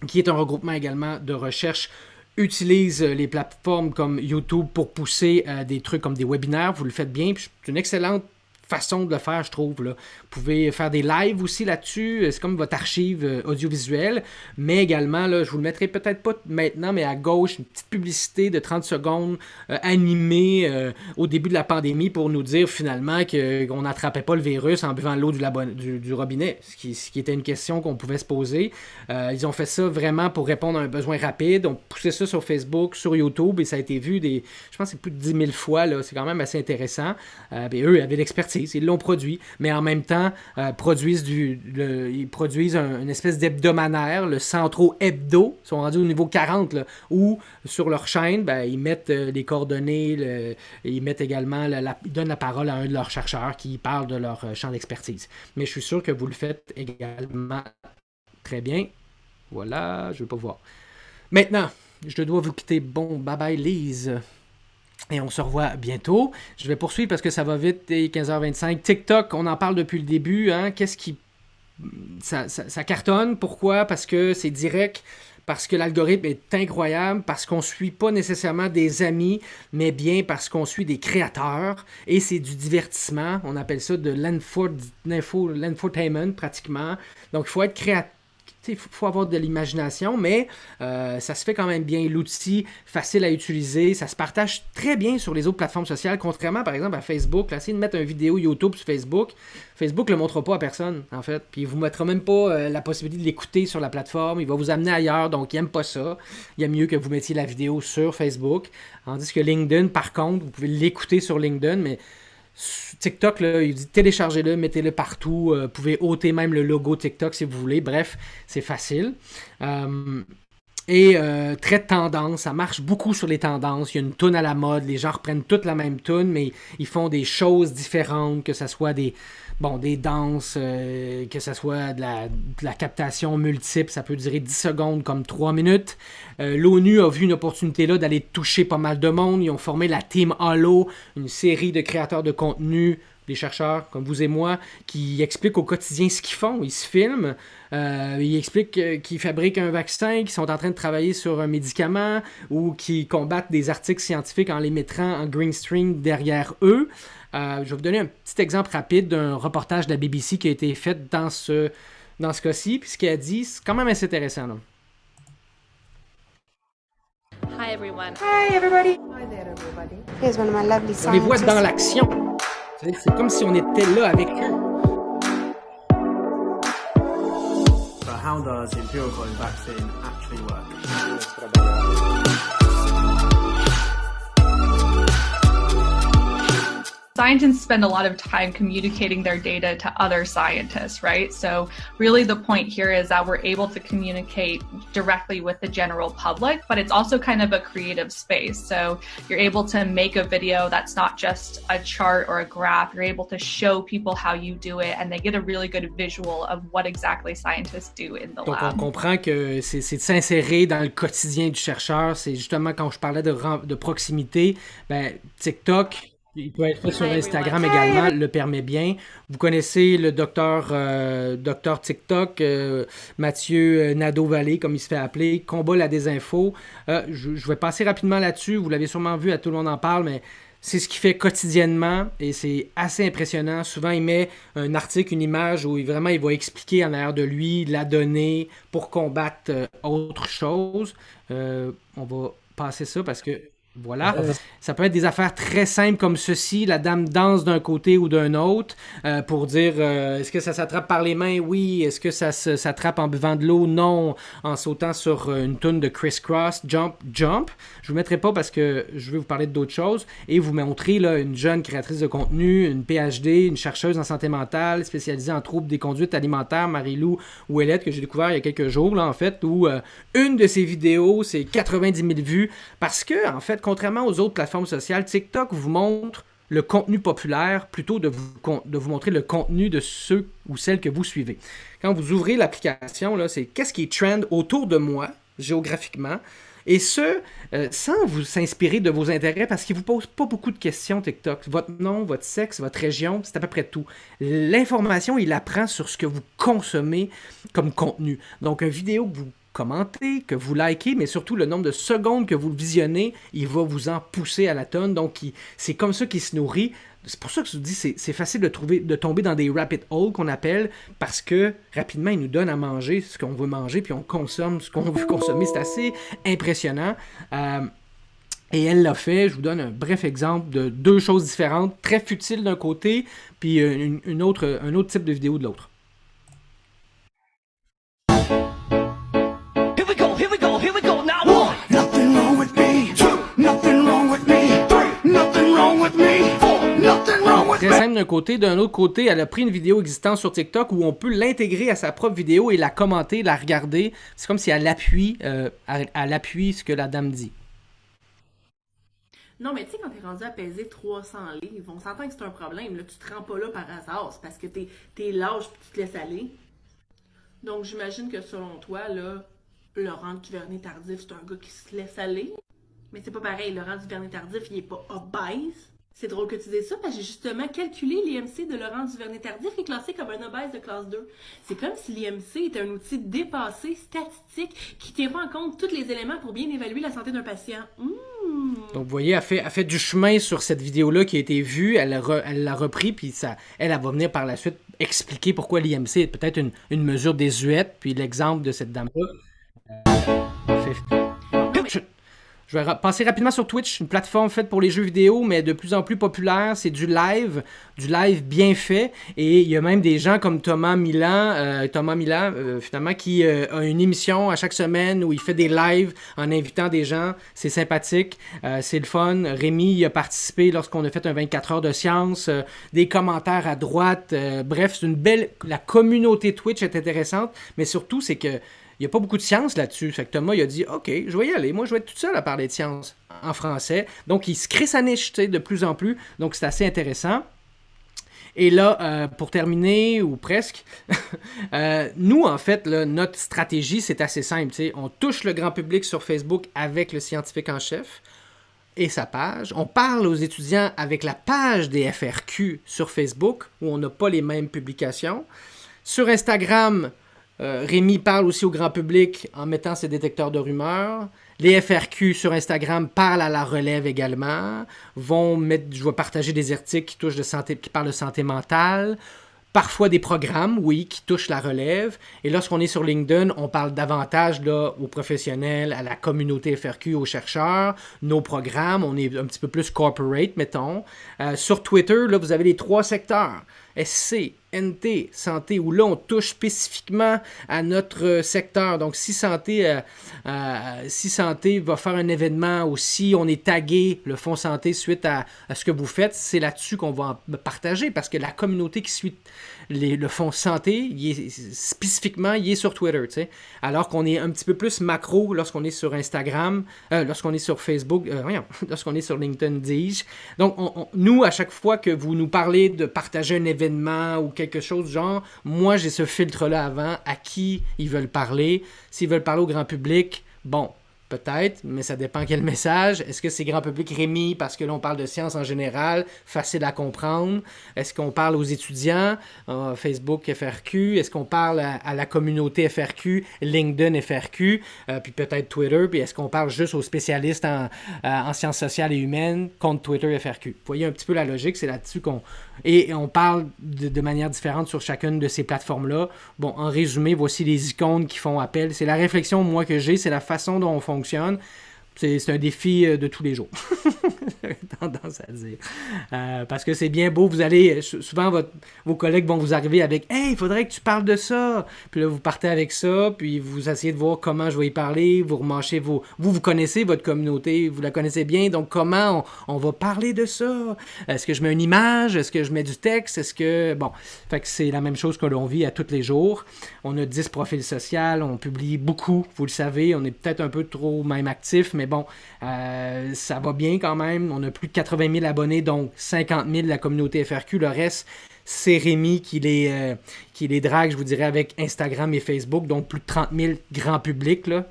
qui est un regroupement également de recherche, utilise les plateformes comme YouTube pour pousser des trucs comme des webinaires. Vous le faites bien. C'est une excellente façon de le faire, je trouve, là. Vous pouvez faire des lives aussi là-dessus. C'est comme votre archive audiovisuelle. Mais également, là, je vous le mettrai peut-être pas maintenant, mais à gauche, une petite publicité de 30 secondes animée au début de la pandémie pour nous dire finalement qu'on n'attrapait pas le virus en buvant l'eau du robinet, ce qui était une question qu'on pouvait se poser. Ils ont fait ça vraiment pour répondre à un besoin rapide. On poussait ça sur Facebook, sur YouTube, et ça a été vu je pense que c'est plus de 10 000 fois. Là. C'est quand même assez intéressant. Et eux avaient l'expertise. Ils l'ont produit, mais en même temps, ils produisent une espèce d'hebdomadaire, le Centro Hebdo. Ils sont rendus au niveau 40, là, où sur leur chaîne, ils mettent les coordonnées, ils mettent également, ils donnent la parole à un de leurs chercheurs qui parle de leur champ d'expertise. Mais je suis sûr que vous le faites également très bien. Voilà, je ne veux pas voir. Maintenant, je dois vous quitter. Bon, bye bye Lise. Et on se revoit bientôt. Je vais poursuivre parce que ça va vite, et 15h25. TikTok, on en parle depuis le début. Hein? Qu'est-ce qui... Ça cartonne. Pourquoi? Parce que c'est direct, parce que l'algorithme est incroyable, parce qu'on ne suit pas nécessairement des amis, mais bien parce qu'on suit des créateurs. Et c'est du divertissement. On appelle ça de l'infotainment, pratiquement. Donc, il faut être créatif. Il faut avoir de l'imagination, mais ça se fait quand même bien. L'outil, facile à utiliser, ça se partage très bien sur les autres plateformes sociales, contrairement par exemple à Facebook. Là, essayez de mettre une vidéo YouTube sur Facebook. Facebook ne le montrera pas à personne, en fait. Puis il ne vous mettra même pas la possibilité de l'écouter sur la plateforme. Il va vous amener ailleurs, donc il n'aime pas ça. Il y a mieux que vous mettiez la vidéo sur Facebook. Tandis que LinkedIn, par contre, vous pouvez l'écouter sur LinkedIn, mais TikTok, là, il dit téléchargez-le, mettez-le partout. Vous pouvez ôter même le logo TikTok si vous voulez. Bref, c'est facile. Très tendance, ça marche beaucoup sur les tendances. Il y a une toune à la mode, les gens reprennent toute la même toune, mais ils font des choses différentes, que ce soit des danses, que ce soit de la captation multiple, ça peut durer 10 secondes comme 3 minutes. L'ONU a vu une opportunité là d'aller toucher pas mal de monde. Ils ont formé la Team Halo, une série de créateurs de contenu, des chercheurs comme vous et moi, qui expliquent au quotidien ce qu'ils font. Ils se filment, ils expliquent qu'ils fabriquent un vaccin, qu'ils sont en train de travailler sur un médicament ou qu'ils combattent des articles scientifiques en les mettant en green screen derrière eux. Je vais vous donner un petit exemple rapide d'un reportage de la BBC qui a été fait dans ce cas-ci. Puis ce qu'il a dit, c'est quand même assez intéressant. Là. Hi everyone. Hi everybody. Hi there everybody. Here's one of my lovely scientists. On les voit dans l'action. C'est comme si on était là avec eux. So how does the imperial college vaccine actually work? Scientists spend a lot of time communicating their data to other scientists, right? So really the point here is that we're able to communicate directly with the general public, but it's also kind of a creative space. So you're able to make a video that's not just a chart or a graph. You're able to show people how you do it, and they get a really good visual of what exactly scientists do in the Donc lab. on comprend que c'est de s'insérer dans le quotidien du chercheur. C'est justement quand je parlais de proximité, TikTok Il peut être fait sur Instagram également, le permet bien. Vous connaissez le docteur TikTok, Mathieu Nadeau-Vallée, comme il se fait appeler, combat la désinfo. Je vais passer rapidement là-dessus. Vous l'avez sûrement vu, à tout le monde en parle, mais c'est ce qu'il fait quotidiennement et c'est assez impressionnant. Souvent, il met un article, une image où il va expliquer en arrière de lui la donnée pour combattre autre chose. On va passer ça parce que voilà, ça peut être des affaires très simples comme ceci. La dame danse d'un côté ou d'un autre pour dire est-ce que ça s'attrape par les mains? Oui. Est-ce que ça s'attrape en buvant de l'eau? Non. En sautant sur une toune de Criss Cross, Jump, Jump. Je vous mettrai pas parce que je vais vous parler d'autres choses et vous montrer là, une jeune créatrice de contenu, une PhD, une chercheuse en santé mentale spécialisée en troubles des conduites alimentaires, Marie-Lou Ouellette, que j'ai découvert il y a quelques jours, là, en fait, où une de ses vidéos, c'est 90 000 vues parce que, en fait, contrairement aux autres plateformes sociales, TikTok vous montre le contenu populaire plutôt de vous montrer le contenu de ceux ou celles que vous suivez. Quand vous ouvrez l'application, là, c'est qu'est-ce qui est trend autour de moi, géographiquement, et ce, sans vous s'inspirer de vos intérêts, parce qu'il ne vous pose pas beaucoup de questions, TikTok. Votre nom, votre sexe, votre région, c'est à peu près tout. L'information, il apprend sur ce que vous consommez comme contenu. Donc, une vidéo que vous commentez, que vous likez, mais surtout le nombre de secondes que vous le visionnez, il va vous en pousser à la tonne. Donc, c'est comme ça qu'il se nourrit. C'est pour ça que je vous dis, c'est facile de tomber dans des rabbit holes qu'on appelle, parce que rapidement, il nous donne à manger ce qu'on veut manger, puis on consomme ce qu'on veut consommer. C'est assez impressionnant. Et elle l'a fait. Je vous donne un bref exemple de deux choses différentes, très futiles d'un côté, puis un autre type de vidéo de l'autre. Très simple d'un côté. D'un autre côté, elle a pris une vidéo existante sur TikTok où on peut l'intégrer à sa propre vidéo et la commenter, la regarder. C'est comme si elle appuie ce que la dame dit. Non, mais tu sais, quand t'es rendu à peser 300 livres, on s'entend que c'est un problème. Là, tu te rends pas là par hasard. C'est parce que t'es lâche et tu te laisses aller. Donc, j'imagine que selon toi, là, Laurent Duvernay-Tardif, c'est un gars qui se laisse aller. Mais c'est pas pareil. Laurent Duvernay-Tardif, il est pas obèse. C'est drôle que tu dises ça, parce que j'ai justement calculé l'IMC de Laurent Duvernay-Tardif qui est classé comme un obèse de classe 2. C'est comme si l'IMC était un outil dépassé, statistique, qui tient pas en compte tous les éléments pour bien évaluer la santé d'un patient. Donc, vous voyez, elle fait du chemin sur cette vidéo-là qui a été vue, elle l'a repris, puis elle va venir par la suite expliquer pourquoi l'IMC est peut-être une mesure désuète, puis l'exemple de cette dame-là. Je vais passer rapidement sur Twitch, une plateforme faite pour les jeux vidéo, mais de plus en plus populaire. C'est du live bien fait. Et il y a même des gens comme Thomas Milan, finalement, qui a une émission à chaque semaine où il fait des lives en invitant des gens. C'est sympathique, c'est le fun. Rémi y a participé lorsqu'on a fait un 24 heures de science, des commentaires à droite. Bref, c'est une belle... La communauté Twitch est intéressante, mais surtout, c'est que il n'y a pas beaucoup de science là-dessus. Fait que Thomas, il a dit « OK, je vais y aller. Moi, je vais être tout seul à parler de science en français. » Donc, il se crée sa niche, tu sais, de plus en plus. Donc, c'est assez intéressant. Et là, pour terminer, ou presque, nous, en fait, là, notre stratégie, c'est assez simple. Tu sais. On touche le grand public sur Facebook avec le scientifique en chef et sa page. On parle aux étudiants avec la page des FRQ sur Facebook, où on n'a pas les mêmes publications. Sur Instagram... Rémi parle aussi au grand public en mettant ses détecteurs de rumeurs. Les FRQ sur Instagram parlent à la relève également. Je vais partager des articles qui parlent de santé mentale. Parfois des programmes, oui, qui touchent la relève. Et lorsqu'on est sur LinkedIn, on parle davantage là, aux professionnels, à la communauté FRQ, aux chercheurs, nos programmes. On est un petit peu plus corporate, mettons. Sur Twitter, là, vous avez les 3 secteurs. SC, NT, santé, où là, on touche spécifiquement à notre secteur. Donc, si santé va faire un événement ou si on est tagué le Fonds santé suite à ce que vous faites, c'est là-dessus qu'on va partager parce que la communauté qui suit le Fonds santé, spécifiquement, il est sur Twitter, tu sais. Alors qu'on est un petit peu plus macro lorsqu'on est sur Instagram, lorsqu'on est sur Facebook, lorsqu'on est sur LinkedIn, dis-je. Donc, nous, à chaque fois que vous nous parlez de partager un événement ou quelque chose du genre, moi, j'ai ce filtre-là avant, à qui ils veulent parler. S'ils veulent parler au grand public, bon, Peut-être, mais ça dépend quel message. Est-ce que c'est grand public Rémi parce que là, on parle de sciences en général, facile à comprendre? Est-ce qu'on parle aux étudiants, Facebook FRQ? Est-ce qu'on parle à la communauté FRQ, LinkedIn FRQ, puis peut-être Twitter? Puis est-ce qu'on parle juste aux spécialistes en sciences sociales et humaines contre Twitter FRQ? Vous voyez un petit peu la logique, c'est là-dessus qu'on... Et on parle de manière différente sur chacune de ces plateformes-là. Bon, en résumé, voici les icônes qui font appel. C'est la réflexion, moi, que j'ai, c'est la façon dont on fonctionne. C'est un défi de tous les jours. J'aurais tendance à dire. Parce que c'est bien beau, vous allez... Souvent, vos collègues vont vous arriver avec « Hey, il faudrait que tu parles de ça! » Puis là, vous partez avec ça, puis vous essayez de voir comment je vais y parler, vous remâchez vos... Vous connaissez votre communauté, vous la connaissez bien, donc comment on va parler de ça? Est-ce que je mets une image? Est-ce que je mets du texte? Est-ce que... Bon, fait que c'est la même chose que l'on vit à tous les jours. On a 10 profils sociaux, on publie beaucoup, vous le savez, on est peut-être un peu trop même actif, mais bon, ça va bien quand même. On a plus de 80 000 abonnés, donc 50 000 de la communauté FRQ. Le reste, c'est Rémi qui les drague, je vous dirais, avec Instagram et Facebook, donc plus de 30 000 grand public, là.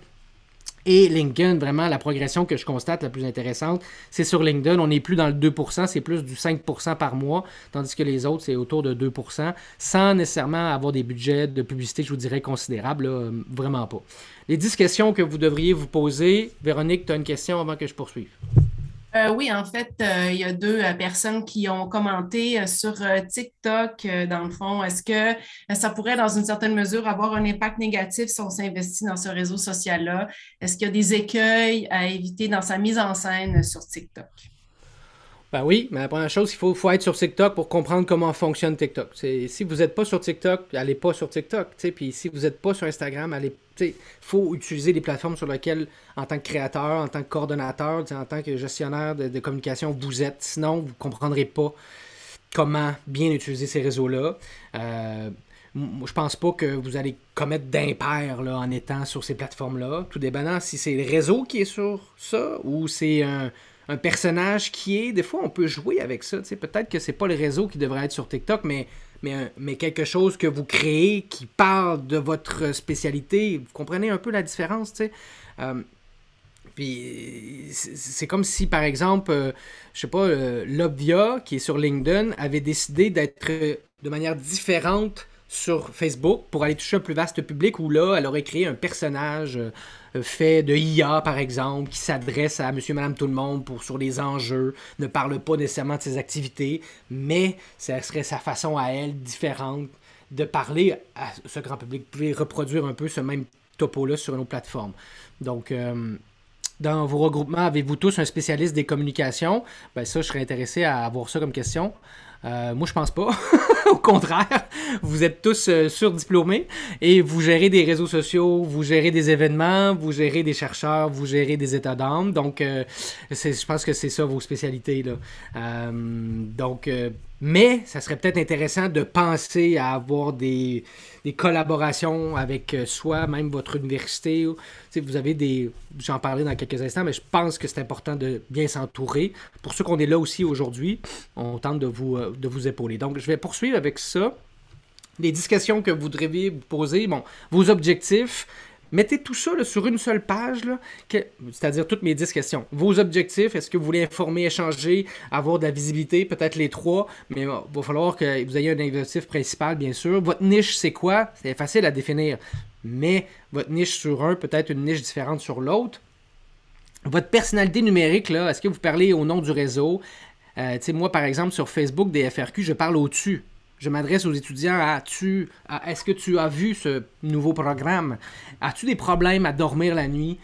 Et LinkedIn, vraiment, la progression que je constate la plus intéressante, c'est sur LinkedIn. On n'est plus dans le 2%, c'est plus du 5% par mois, tandis que les autres, c'est autour de 2%, sans nécessairement avoir des budgets de publicité, je vous dirais, considérables, là, vraiment pas. Les 10 questions que vous devriez vous poser. Véronique, tu as une question avant que je poursuive? Oui, en fait, il y a 2 personnes qui ont commenté sur TikTok, dans le fond. Est-ce que ça pourrait, dans une certaine mesure, avoir un impact négatif si on s'investit dans ce réseau social-là? Est-ce qu'il y a des écueils à éviter dans sa mise en scène sur TikTok? Ben oui, mais la première chose, il faut être sur TikTok pour comprendre comment fonctionne TikTok. Si vous n'êtes pas sur TikTok, allez pas sur TikTok. Puis si vous n'êtes pas sur Instagram, il faut utiliser les plateformes sur lesquelles, en tant que créateur, en tant que coordonnateur, en tant que gestionnaire de communication, vous êtes. Sinon, vous ne comprendrez pas comment bien utiliser ces réseaux-là. Je pense pas que vous allez commettre d'impair en étant sur ces plateformes-là. Tout dépendant si c'est le réseau qui est sur ça ou c'est un personnage qui est... Des fois, on peut jouer avec ça. Peut-être que c'est pas le réseau qui devrait être sur TikTok, mais quelque chose que vous créez qui parle de votre spécialité. Vous comprenez un peu la différence, tu sais? Puis c'est comme si, par exemple, je sais pas, Lobvia, qui est sur LinkedIn, avait décidé d'être de manière différente sur Facebook pour aller toucher un plus vaste public où là, elle aurait créé un personnage fait de IA, par exemple, qui s'adresse à monsieur, madame, tout le monde sur les enjeux, ne parle pas nécessairement de ses activités, mais ça serait sa façon à elle différente de parler à ce grand public. Vous pouvez reproduire un peu ce même topo-là sur nos plateformes. Donc, dans vos regroupements, avez-vous tous un spécialiste des communications? Ben ça, je serais intéressé à avoir ça comme question. Moi, je pense pas. Au contraire, vous êtes tous surdiplômés et vous gérez des réseaux sociaux, vous gérez des événements, vous gérez des chercheurs, vous gérez des états d'âme. Donc, je pense que c'est ça vos spécialités, là. Mais ça serait peut-être intéressant de penser à avoir des collaborations avec soit même votre université. Vous avez des... J'en parlais dans quelques instants, mais je pense que c'est important de bien s'entourer. Pour ceux qu'on est là aussi aujourd'hui, on tente de vous épauler. Donc, je vais poursuivre avec ça. Les 10 questions que vous devriez vous poser. Bon, vos objectifs. Mettez tout ça là, sur une seule page, c'est-à-dire toutes mes 10 questions. Vos objectifs, est-ce que vous voulez informer, échanger, avoir de la visibilité, peut-être les 3, mais il va falloir que vous ayez un objectif principal, bien sûr. Votre niche, c'est quoi? C'est facile à définir, mais votre niche sur un, peut-être une niche différente sur l'autre. Votre personnalité numérique, là, est-ce que vous parlez au nom du réseau? Moi, par exemple, sur Facebook des FRQ, je parle au-dessus. Je m'adresse aux étudiants est-ce que tu as vu ce nouveau programme? As-tu des problèmes à dormir la nuit?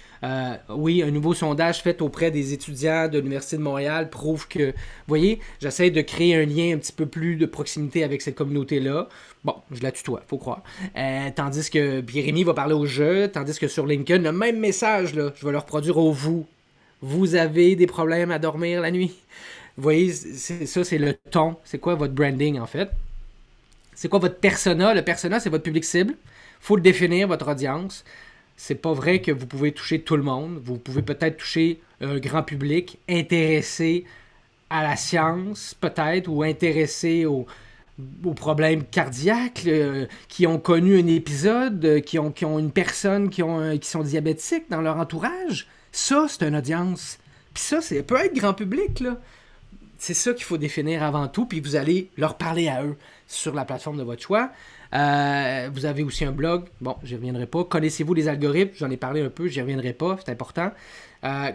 Oui, un nouveau sondage fait auprès des étudiants de l'Université de Montréal prouve que, vous voyez, j'essaie de créer un lien un petit peu plus de proximité avec cette communauté-là. Bon, je la tutoie, faut croire. Tandis que Pierre-Rémi va parler au jeu, tandis que sur LinkedIn, le même message, là, je vais le reproduire au vous. Vous avez des problèmes à dormir la nuit? Vous voyez, ça, c'est le ton. C'est quoi votre branding, en fait? C'est quoi votre persona? Le persona, c'est votre public cible. Il faut le définir, votre audience. C'est pas vrai que vous pouvez toucher tout le monde. Vous pouvez peut-être toucher un grand public intéressé à la science, peut-être, ou intéressé aux problèmes cardiaques, qui ont connu un épisode, qui ont une personne qui sont diabétiques dans leur entourage. Ça, c'est une audience. Puis ça, peut être grand public, là. C'est ça qu'il faut définir avant tout, puis vous allez leur parler à eux sur la plateforme de votre choix. Vous avez aussi un blog. Bon, j'y reviendrai pas. Connaissez-vous les algorithmes? J'en ai parlé un peu, j'y reviendrai pas, c'est important.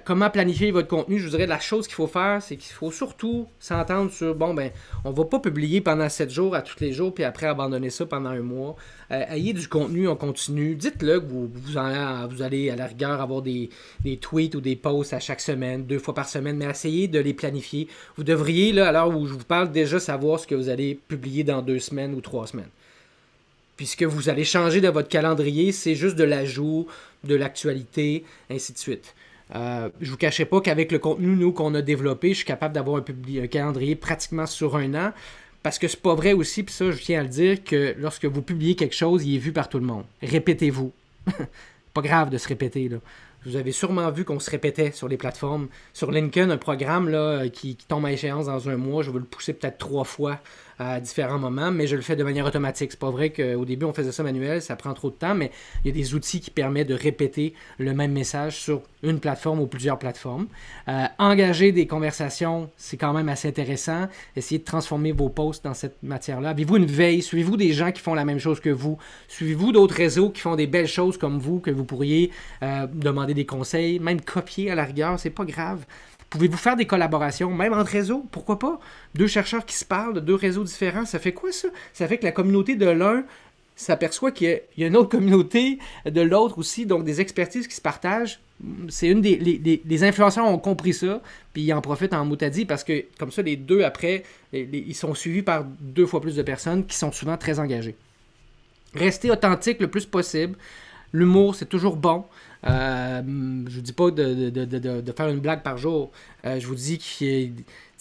Comment planifier votre contenu? Je vous dirais, la chose qu'il faut faire, c'est qu'il faut surtout s'entendre sur, on va pas publier pendant 7 jours à tous les jours, puis après abandonner ça pendant un mois. Ayez du contenu en continu. Dites-le que vous allez à la rigueur avoir des tweets ou des posts à chaque semaine, 2 fois par semaine, mais essayez de les planifier. Vous devriez, là, à l'heure où je vous parle, déjà savoir ce que vous allez publier dans 2 semaines ou 3 semaines. Puisque vous allez changer de votre calendrier, c'est juste de l'ajout, de l'actualité, ainsi de suite. Je ne vous cachais pas qu'avec le contenu nous qu'on a développé, je suis capable d'avoir un calendrier pratiquement sur 1 an, parce que c'est pas vrai aussi, puis ça je tiens à le dire, que lorsque vous publiez quelque chose, il est vu par tout le monde. Répétez-vous. Pas grave de se répéter, là. Vous avez sûrement vu qu'on se répétait sur les plateformes. Sur LinkedIn, un programme là, qui tombe à échéance dans un mois, je vais le pousser peut-être 3 fois à différents moments, mais je le fais de manière automatique. C'est pas vrai qu'au début, on faisait ça manuel, ça prend trop de temps, mais il y a des outils qui permettent de répéter le même message sur une plateforme ou plusieurs plateformes. Engager des conversations, c'est quand même assez intéressant. Essayez de transformer vos posts dans cette matière-là. Avez-vous une veille? Suivez-vous des gens qui font la même chose que vous? Suivez-vous d'autres réseaux qui font des belles choses comme vous, que vous pourriez demander des conseils, même copier à la rigueur, c'est pas grave. Pouvez-vous faire des collaborations, même entre réseaux? Pourquoi pas? 2 chercheurs qui se parlent de 2 réseaux différents, ça fait quoi ça? Ça fait que la communauté de l'un s'aperçoit qu'il y a une autre communauté de l'autre aussi, donc des expertises qui se partagent. C'est une les influenceurs ont compris ça, puis ils en profitent en moutadis parce que comme ça, les 2 après, ils sont suivis par 2 fois plus de personnes qui sont souvent très engagées. Restez authentique le plus possible. L'humour, c'est toujours bon. Je ne vous dis pas de faire une blague par jour. Je vous dis que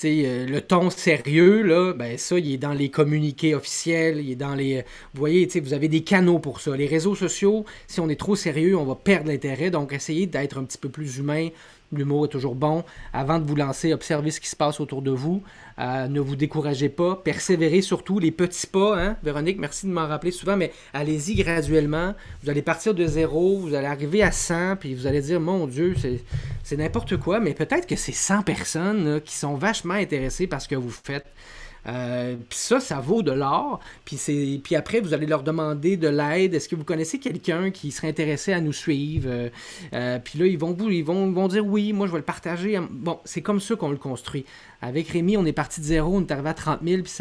le ton sérieux, là, ben ça, il est dans les communiqués officiels, il est dans les... Vous voyez, vous avez des canaux pour ça. Les réseaux sociaux, si on est trop sérieux, on va perdre l'intérêt. Donc, essayez d'être un petit peu plus humain. L'humour est toujours bon. Avant de vous lancer, observez ce qui se passe autour de vous. Ne vous découragez pas. Persévérez surtout les petits pas. Hein? Véronique, merci de m'en rappeler souvent, mais allez-y graduellement. Vous allez partir de 0, vous allez arriver à 100, puis vous allez dire, mon Dieu, c'est n'importe quoi, mais peut-être que c'est 100 personnes là, qui sont vachement intéressées par ce que vous faites. Puis ça vaut de l'or. Puis après, vous allez leur demander de l'aide. Est-ce que vous connaissez quelqu'un qui serait intéressé à nous suivre? Puis là, ils vont dire oui, moi je vais le partager. Bon, c'est comme ça qu'on le construit. Avec Rémi, on est parti de 0, on est arrivé à 30 000, puis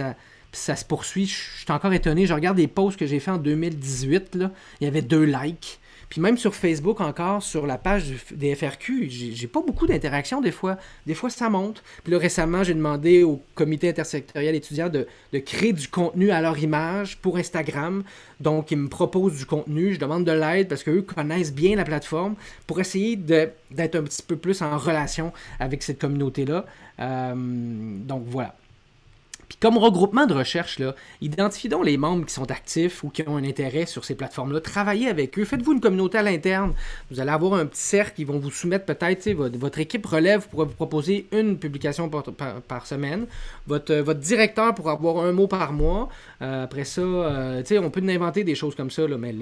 ça se poursuit. Je suis encore étonné. Je regarde des posts que j'ai fait en 2018. Là. Il y avait 2 likes. Puis même sur Facebook encore, sur la page des FRQ, j'ai pas beaucoup d'interactions des fois. Des fois, ça monte. Puis là, récemment, j'ai demandé au comité intersectoriel étudiant de créer du contenu à leur image pour Instagram. Donc, ils me proposent du contenu. Je demande de l'aide parce qu'eux connaissent bien la plateforme pour essayer d'être un petit peu plus en relation avec cette communauté-là. Donc, voilà. Puis comme regroupement de recherche, là, identifiez donc les membres qui sont actifs ou qui ont un intérêt sur ces plateformes-là. Travaillez avec eux. Faites-vous une communauté à l'interne. Vous allez avoir un petit cercle qui vont vous soumettre peut-être, votre équipe relève pourra vous proposer une publication par semaine. Votre directeur pourra avoir un mot par mois. Après ça, on peut inventer des choses comme ça, là, mais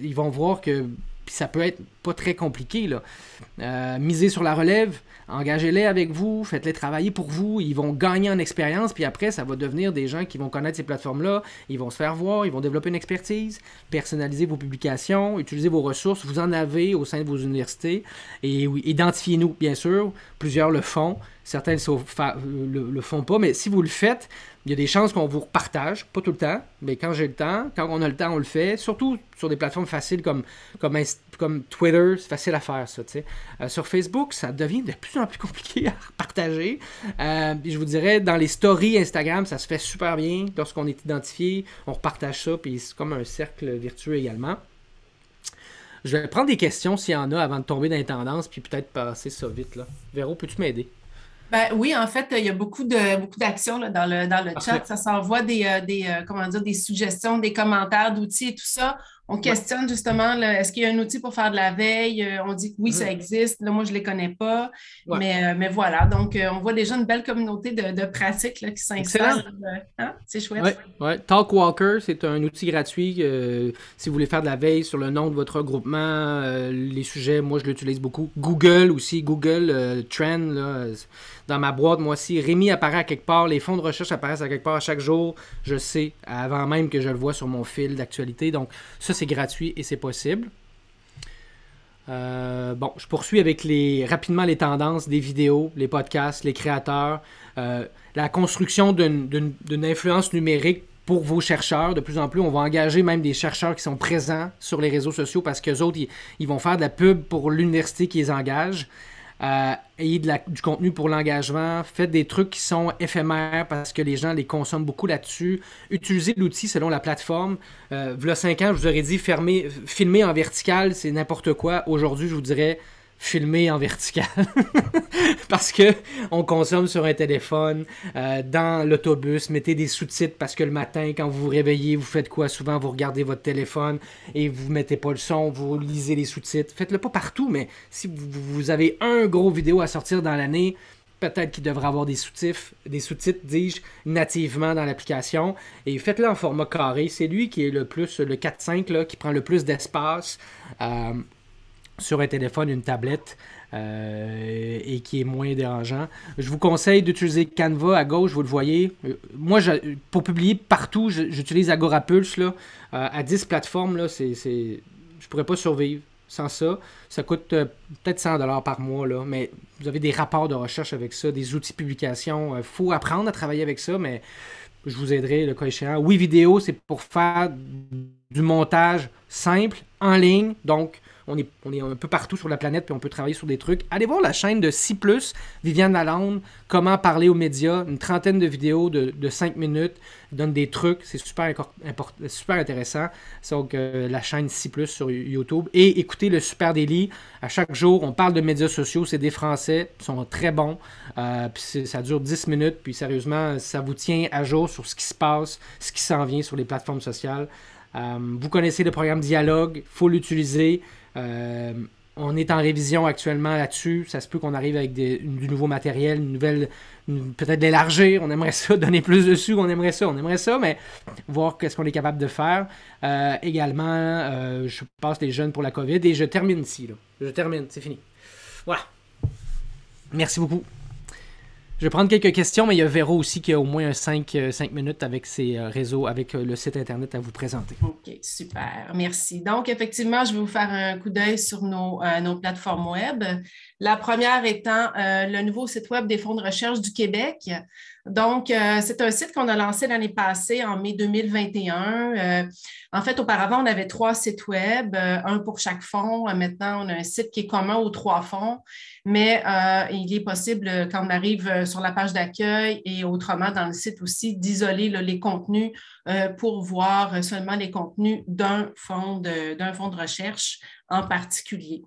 ils vont voir que ça peut être pas très compliqué, là. Misez sur la relève, engagez-les avec vous, faites-les travailler pour vous, ils vont gagner en expérience, puis après, ça va devenir des gens qui vont connaître ces plateformes-là, ils vont se faire voir, ils vont développer une expertise, personnaliser vos publications, utiliser vos ressources, vous en avez au sein de vos universités, et oui, identifiez-nous, bien sûr, plusieurs le font, certains le font pas, mais si vous le faites, il y a des chances qu'on vous repartage, pas tout le temps, mais quand j'ai le temps, quand on a le temps, on le fait, surtout sur des plateformes faciles comme Twitter, c'est facile à faire ça, tu sais. Sur Facebook, ça devient de plus en plus compliqué à partager. Puis je vous dirais, dans les stories Instagram, ça se fait super bien. Lorsqu'on est identifié, on repartage ça, puis c'est comme un cercle vertueux également. Je vais prendre des questions s'il y en a avant de tomber dans les tendances, puis peut-être passer ça vite, là. Véro, peux-tu m'aider? Ben, oui, en fait, il y a beaucoup d'actions là, dans le chat. Ça s'envoie des suggestions, des commentaires d'outils et tout ça. On questionne justement, là, est-ce qu'il y a un outil pour faire de la veille? On dit que oui, ça existe. Là, moi, je ne les connais pas. Ouais. Mais voilà, donc on voit déjà une belle communauté de pratiques là, qui s'installent. C'est chouette. Ouais. Talkwalker, c'est un outil gratuit. Si vous voulez faire de la veille sur le nom de votre regroupement, les sujets, moi, je l'utilise beaucoup. Google aussi, Google Trend, là, dans ma boîte, moi aussi. Rémi apparaît à quelque part, les fonds de recherche apparaissent à quelque part à chaque jour. Je sais, avant même que je le vois sur mon fil d'actualité. Donc, ça, c'est gratuit et c'est possible. Je poursuis avec rapidement les tendances des vidéos, les podcasts, les créateurs, la construction d'une influence numérique pour vos chercheurs. De plus en plus, on va engager même des chercheurs qui sont présents sur les réseaux sociaux parce qu'eux autres, ils vont faire de la pub pour l'université qui les engage. Ayez du contenu pour l'engagement, faites des trucs qui sont éphémères parce que les gens les consomment beaucoup là-dessus. Utilisez l'outil selon la plateforme. V'là 5 ans, je vous aurais dit filmer en vertical, c'est n'importe quoi. Aujourd'hui, je vous dirais filmer en vertical parce que on consomme sur un téléphone, dans l'autobus, mettez des sous-titres parce que le matin, quand vous vous réveillez, vous faites quoi? Souvent, vous regardez votre téléphone et vous mettez pas le son, vous lisez les sous-titres. Faites-le pas partout, mais si vous avez un gros vidéo à sortir dans l'année, peut-être qu'il devrait avoir des sous-titres, dis-je, nativement dans l'application. Et faites-le en format carré. C'est lui qui est le 4:5, là, qui prend le plus d'espace sur un téléphone, une tablette, et qui est moins dérangeant. Je vous conseille d'utiliser Canva à gauche, vous le voyez. Moi, pour publier partout, j'utilise Agorapulse, là, à 10 plateformes. Là, je pourrais pas survivre sans ça. Ça coûte peut-être 100$ par mois, là, mais vous avez des rapports de recherche avec ça, des outils de publication. faut apprendre à travailler avec ça, mais je vous aiderai le cas échéant. Oui, vidéo, c'est pour faire du montage simple, en ligne, donc on est un peu partout sur la planète puis on peut travailler sur des trucs. Allez voir la chaîne de C+, Viviane Lalande, comment parler aux médias, une trentaine de vidéos de 5 minutes, donne des trucs, c'est super intéressant. Donc la chaîne C+, sur YouTube. Et écoutez le Super Daily, à chaque jour, on parle de médias sociaux, c'est des Français, ils sont très bons, puis ça dure 10 minutes, puis sérieusement, ça vous tient à jour sur ce qui se passe, ce qui s'en vient sur les plateformes sociales. Vous connaissez le programme Dialogue, il faut l'utiliser. On est en révision actuellement là-dessus. Ça se peut qu'on arrive avec du nouveau matériel, peut-être l'élargir. On aimerait ça, donner plus dessus. On aimerait ça, mais voir qu'est-ce qu'on est capable de faire. Également, je passe les jeunes pour la COVID et je termine ici. Je termine, c'est fini. Voilà. Merci beaucoup. Je vais prendre quelques questions, mais il y a Véro aussi qui a au moins 5 minutes avec ses réseaux, avec le site Internet à vous présenter. OK, super. Merci. Donc, effectivement, je vais vous faire un coup d'œil sur nos plateformes web. La première étant le nouveau site web des fonds de recherche du Québec. Donc, c'est un site qu'on a lancé l'année passée, en mai 2021. En fait, auparavant, on avait 3 sites web, un pour chaque fonds. Maintenant, on a un site qui est commun aux 3 fonds, mais il est possible, quand on arrive sur la page d'accueil et autrement dans le site aussi, d'isoler les contenus pour voir seulement les contenus d'un fonds de recherche en particulier.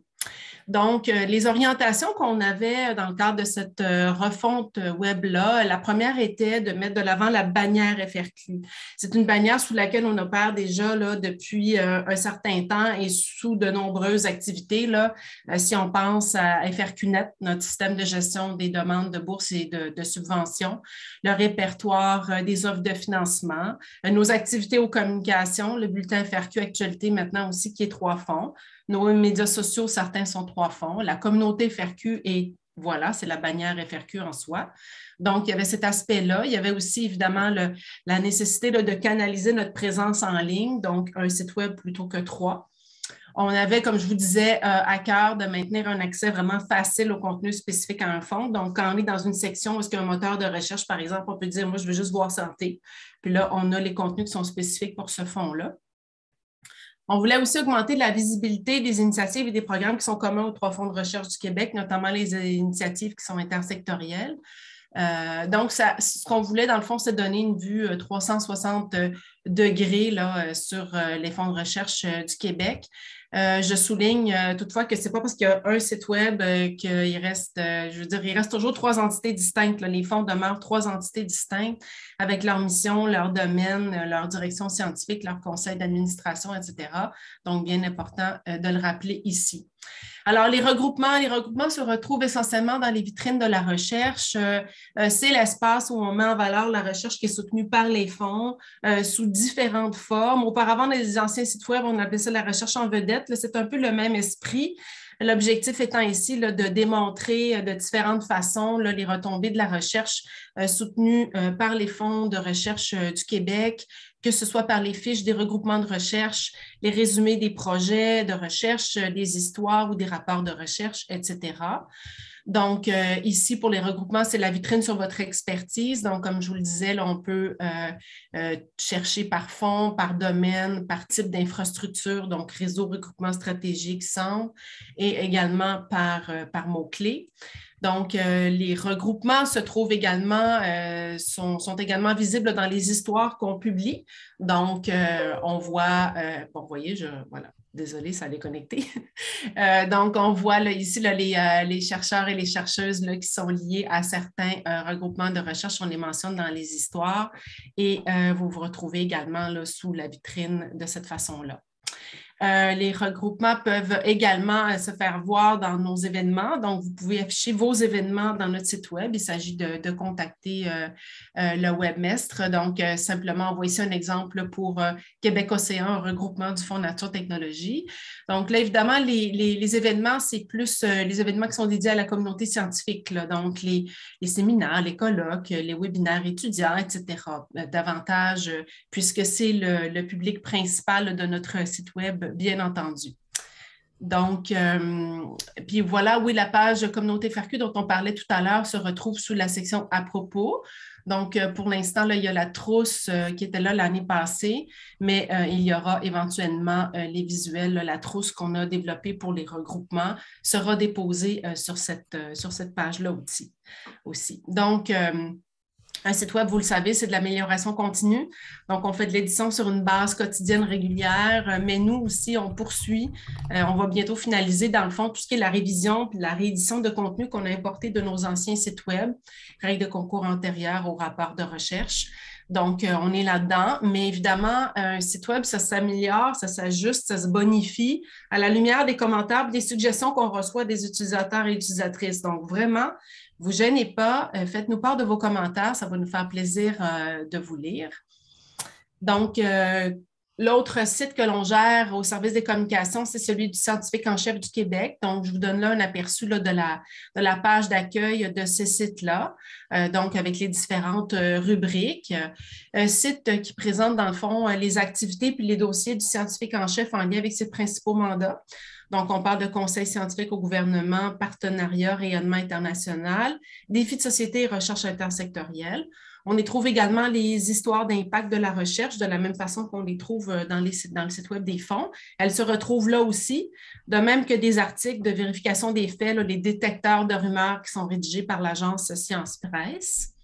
Donc, les orientations qu'on avait dans le cadre de cette refonte web-là, la première était de mettre de l'avant la bannière FRQ. C'est une bannière sous laquelle on opère déjà là, depuis un certain temps et sous de nombreuses activités. Là, si on pense à FRQNet, notre système de gestion des demandes de bourse et de subventions, le répertoire des offres de financement, nos activités aux communications, le bulletin FRQ Actualité maintenant aussi qui est 3 fonds. Nos médias sociaux, certains sont 3 fonds. La communauté FRQ, et voilà, c'est la bannière FRQ en soi. Donc, il y avait cet aspect-là. Il y avait aussi, évidemment, la nécessité de canaliser notre présence en ligne, donc un site web plutôt que 3. On avait, comme je vous disais, à cœur de maintenir un accès vraiment facile au contenu spécifique à un fonds. Donc, quand on est dans une section où il y a un moteur de recherche, par exemple, on peut dire, moi, je veux juste voir santé. Puis là, on a les contenus qui sont spécifiques pour ce fonds-là. On voulait aussi augmenter la visibilité des initiatives et des programmes qui sont communs aux 3 fonds de recherche du Québec, notamment les initiatives qui sont intersectorielles. Donc, ce qu'on voulait, dans le fond, c'est donner une vue 360 degrés là, sur les fonds de recherche du Québec. Je souligne toutefois que c'est pas parce qu'il y a un site web qu'il reste, il reste toujours 3 entités distinctes. Là. Les fonds demeurent 3 entités distinctes avec leur mission, leur domaine, leur direction scientifique, leur conseil d'administration, etc. Donc, bien important de le rappeler ici. Alors, les regroupements se retrouvent essentiellement dans les vitrines de la recherche. C'est l'espace où on met en valeur la recherche qui est soutenue par les fonds sous différentes formes. Auparavant, dans les anciens sites web, on appelait ça la recherche en vedette. Là, c'est un peu le même esprit. L'objectif étant ici là, de démontrer de différentes façons là, les retombées de la recherche soutenue par les fonds de recherche du Québec, que ce soit par les fiches des regroupements de recherche, les résumés des projets de recherche, des histoires ou des rapports de recherche, etc. Donc, ici, pour les regroupements, c'est la vitrine sur votre expertise. Donc, comme je vous le disais, là, on peut chercher par fonds, par domaine, par type d'infrastructure, donc réseau, regroupement stratégique, centre, et également par mots-clés. Donc, les regroupements se trouvent également, sont également visibles dans les histoires qu'on publie. Donc, on voit, bon, vous voyez, voilà. Désolée, ça a déconnecté. Donc, on voit là, ici là, les chercheurs et les chercheuses là, qui sont liés à certains regroupements de recherche. On les mentionne dans les histoires et vous vous retrouvez également là, sous la vitrine de cette façon-là. Les regroupements peuvent également se faire voir dans nos événements. Donc, vous pouvez afficher vos événements dans notre site web. Il s'agit de contacter le webmestre. Donc, simplement, on voit ici un exemple pour Québec Océan, un regroupement du Fonds Nature Technologie. Donc, là, évidemment, les événements, c'est plus les événements qui sont dédiés à la communauté scientifique. Là. Donc, les séminaires, les colloques, les webinaires étudiants, etc. Davantage, puisque c'est le public principal de notre site web, bien entendu. Donc, puis voilà, oui, la page Communauté FARQ dont on parlait tout à l'heure se retrouve sous la section « À propos ». Donc, pour l'instant, il y a la trousse qui était là l'année passée, mais il y aura éventuellement les visuels. Là, la trousse qu'on a développée pour les regroupements sera déposée sur cette page-là aussi. Donc, un site web, vous le savez, c'est de l'amélioration continue. Donc, on fait de l'édition sur une base quotidienne régulière, mais nous aussi, on poursuit. On va bientôt finaliser, dans le fond, tout ce qui est la révision puis la réédition de contenu qu'on a importé de nos anciens sites web, règles de concours antérieures au rapport de recherche. Donc, on est là-dedans, mais évidemment, un site web, ça s'améliore, ça s'ajuste, ça se bonifie à la lumière des commentaires et des suggestions qu'on reçoit des utilisateurs et utilisatrices. Donc, vraiment, vous gênez pas, faites-nous part de vos commentaires, ça va nous faire plaisir de vous lire. Donc, l'autre site que l'on gère au service des communications, c'est celui du scientifique en chef du Québec. Donc, je vous donne là un aperçu là, de la page d'accueil de ce site-là, donc avec les différentes rubriques. Un site qui présente, dans le fond, les activités puis les dossiers du scientifique en chef en lien avec ses principaux mandats. Donc, on parle de conseil scientifique au gouvernement, partenariat, rayonnement international, défis de société et recherche intersectorielle. On y trouve également les histoires d'impact de la recherche, de la même façon qu'on les trouve dans le site web des fonds. Elles se retrouvent là aussi, de même que des articles de vérification des faits, là, les détecteurs de rumeurs qui sont rédigés par l'agence Science Presse.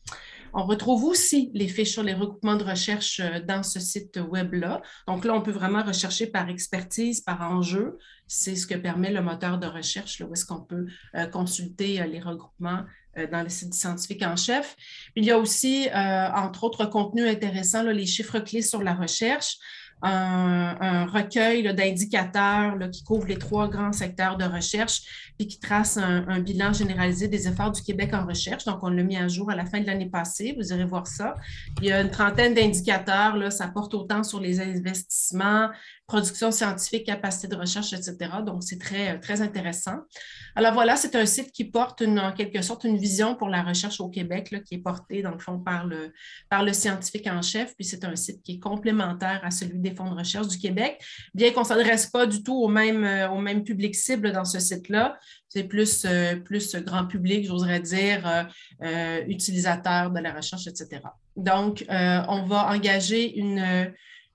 On retrouve aussi les fiches sur les regroupements de recherche dans ce site web-là. Donc là, on peut vraiment rechercher par expertise, par enjeu. C'est ce que permet le moteur de recherche, là, où est-ce qu'on peut consulter les regroupements dans le site du scientifique en chef. Il y a aussi, entre autres contenus intéressants, là, les chiffres clés sur la recherche, un recueil d'indicateurs qui couvre les 3 grands secteurs de recherche puis qui trace un bilan généralisé des efforts du Québec en recherche. Donc, on l'a mis à jour à la fin de l'année passée. Vous irez voir ça. Il y a une trentaine d'indicateurs. Là, ça porte autant sur les investissements, production scientifique, capacité de recherche, etc. Donc, c'est très, très intéressant. Alors voilà, c'est un site qui porte en quelque sorte une vision pour la recherche au Québec, là, qui est portée dans le fond par le scientifique en chef. Puis c'est un site qui est complémentaire à celui des fonds de recherche du Québec, bien qu'on ne s'adresse pas du tout au même public cible dans ce site-là. C'est plus grand public, j'oserais dire, utilisateur de la recherche, etc. Donc, on va engager une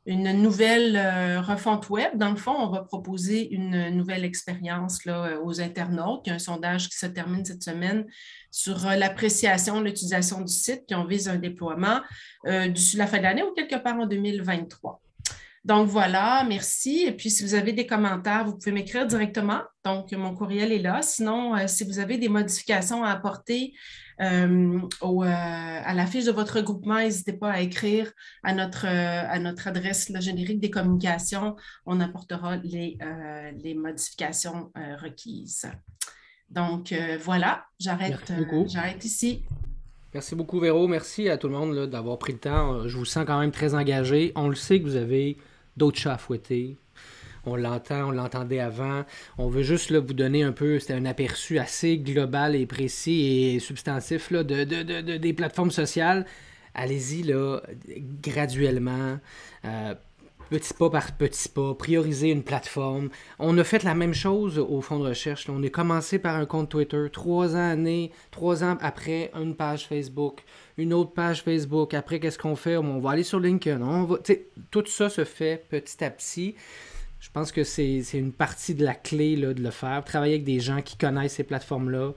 nouvelle refonte web. Dans le fond, on va proposer une nouvelle expérience là, aux internautes. Il y a un sondage qui se termine cette semaine sur l'appréciation, l'utilisation du site, puis on vise un déploiement d'ici la fin de l'année ou quelque part en 2023. Donc voilà, merci. Et puis, si vous avez des commentaires, vous pouvez m'écrire directement. Donc, mon courriel est là. Sinon, si vous avez des modifications à apporter à la fiche de votre regroupement, n'hésitez pas à écrire à notre adresse le générique des communications. On apportera les modifications requises. Donc, voilà, j'arrête ici. Merci beaucoup, Véro. Merci à tout le monde là, d'avoir pris le temps. Je vous sens quand même très engagé. On le sait que vous avez d'autres chats à fouetter. On l'entend, on l'entendait avant. On veut juste là, vous donner un peu, c'était un aperçu assez global et précis et substantif là, des plateformes sociales. Allez-y là, graduellement. Petit pas par petit pas, prioriser une plateforme. On a fait la même chose au Fonds de recherche. Là. On a commencé par un compte Twitter, 3 ans après, une page Facebook, une autre page Facebook. Après, qu'est-ce qu'on fait? On va aller sur LinkedIn. Tout ça se fait petit à petit. Je pense que c'est une partie de la clé là, de le faire. Travailler avec des gens qui connaissent ces plateformes-là.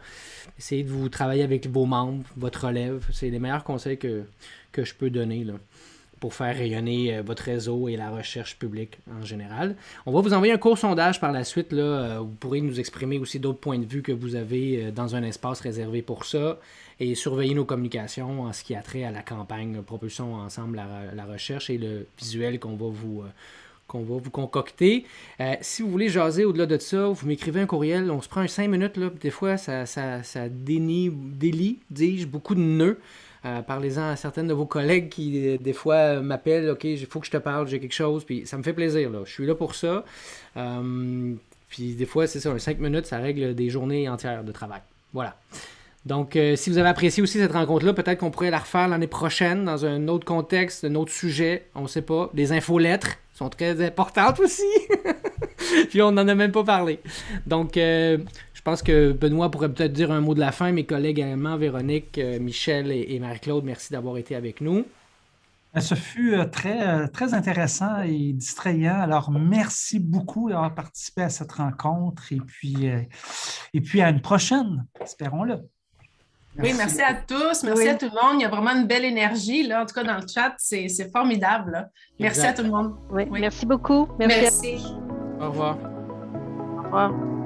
Essayez de vous travailler avec vos membres, votre relève. C'est les meilleurs conseils que je peux donner là, pour faire rayonner votre réseau et la recherche publique en général. On va vous envoyer un court sondage par la suite. Là, vous pourrez nous exprimer aussi d'autres points de vue que vous avez dans un espace réservé pour ça et surveiller nos communications en ce qui a trait à la campagne Propulsons ensemble la recherche et le visuel qu'on va vous concocter. Si vous voulez jaser au-delà de ça, vous m'écrivez un courriel. On se prend 5 minutes. Là, des fois, ça délie, dis-je, beaucoup de nœuds. Parlez-en à certaines de vos collègues qui, des fois, m'appellent. OK, il faut que je te parle, j'ai quelque chose. Puis ça me fait plaisir. Là. Je suis là pour ça. Puis des fois, c'est ça, 5 minutes, ça règle des journées entières de travail. Voilà. Donc, si vous avez apprécié aussi cette rencontre-là, peut-être qu'on pourrait la refaire l'année prochaine dans un autre contexte, un autre sujet. On ne sait pas. Les infolettres sont très importantes aussi. Puis on n'en a même pas parlé. Donc, je pense que Benoît pourrait peut-être dire un mot de la fin. Mes collègues également, Véronique, Michel et Marie-Claude, merci d'avoir été avec nous. Ce fut très intéressant et distrayant. Alors, merci beaucoup d'avoir participé à cette rencontre et puis à une prochaine, espérons-le. Merci. Oui, merci à tous. Merci à tout le monde. Il y a vraiment une belle énergie, là. En tout cas, dans le chat, c'est formidable. Là. Merci à tout le monde. Oui. Merci beaucoup. Merci. Au revoir. Au revoir.